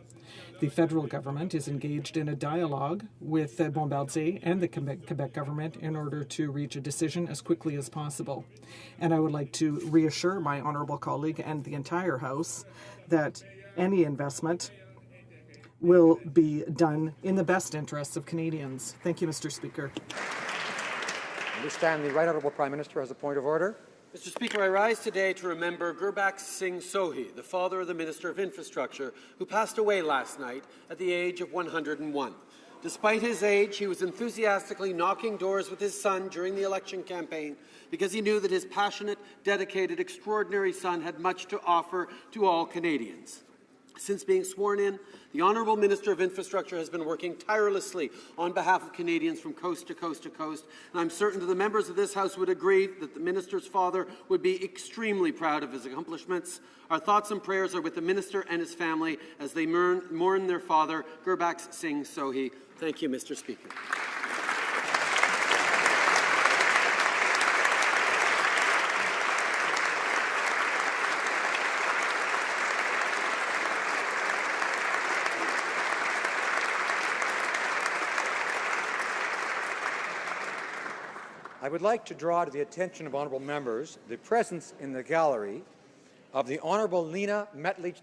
The federal government is engaged in a dialogue with Bombardier and the Quebec government in order to reach a decision as quickly as possible. And I would like to reassure my honourable colleague and the entire House that any investment will be done in the best interests of Canadians. Thank you, Mr. Speaker. I understand the Right Honourable Prime Minister has a point of order. Mr. Speaker, I rise today to remember Gurbakh Singh Sohi, the father of the Minister of Infrastructure, who passed away last night at the age of 101. Despite his age, he was enthusiastically knocking doors with his son during the election campaign because he knew that his passionate, dedicated, extraordinary son had much to offer to all Canadians. Since being sworn in, the Honourable Minister of Infrastructure has been working tirelessly on behalf of Canadians from coast to coast to coast, and I'm certain that the members of this House would agree that the Minister's father would be extremely proud of his accomplishments. Our thoughts and prayers are with the Minister and his family as they mourn their father, Gurbakh Singh Sohi. Thank you, Mr. Speaker. I would like to draw to the attention of honourable members the presence in the gallery of the Honourable Lena Metlich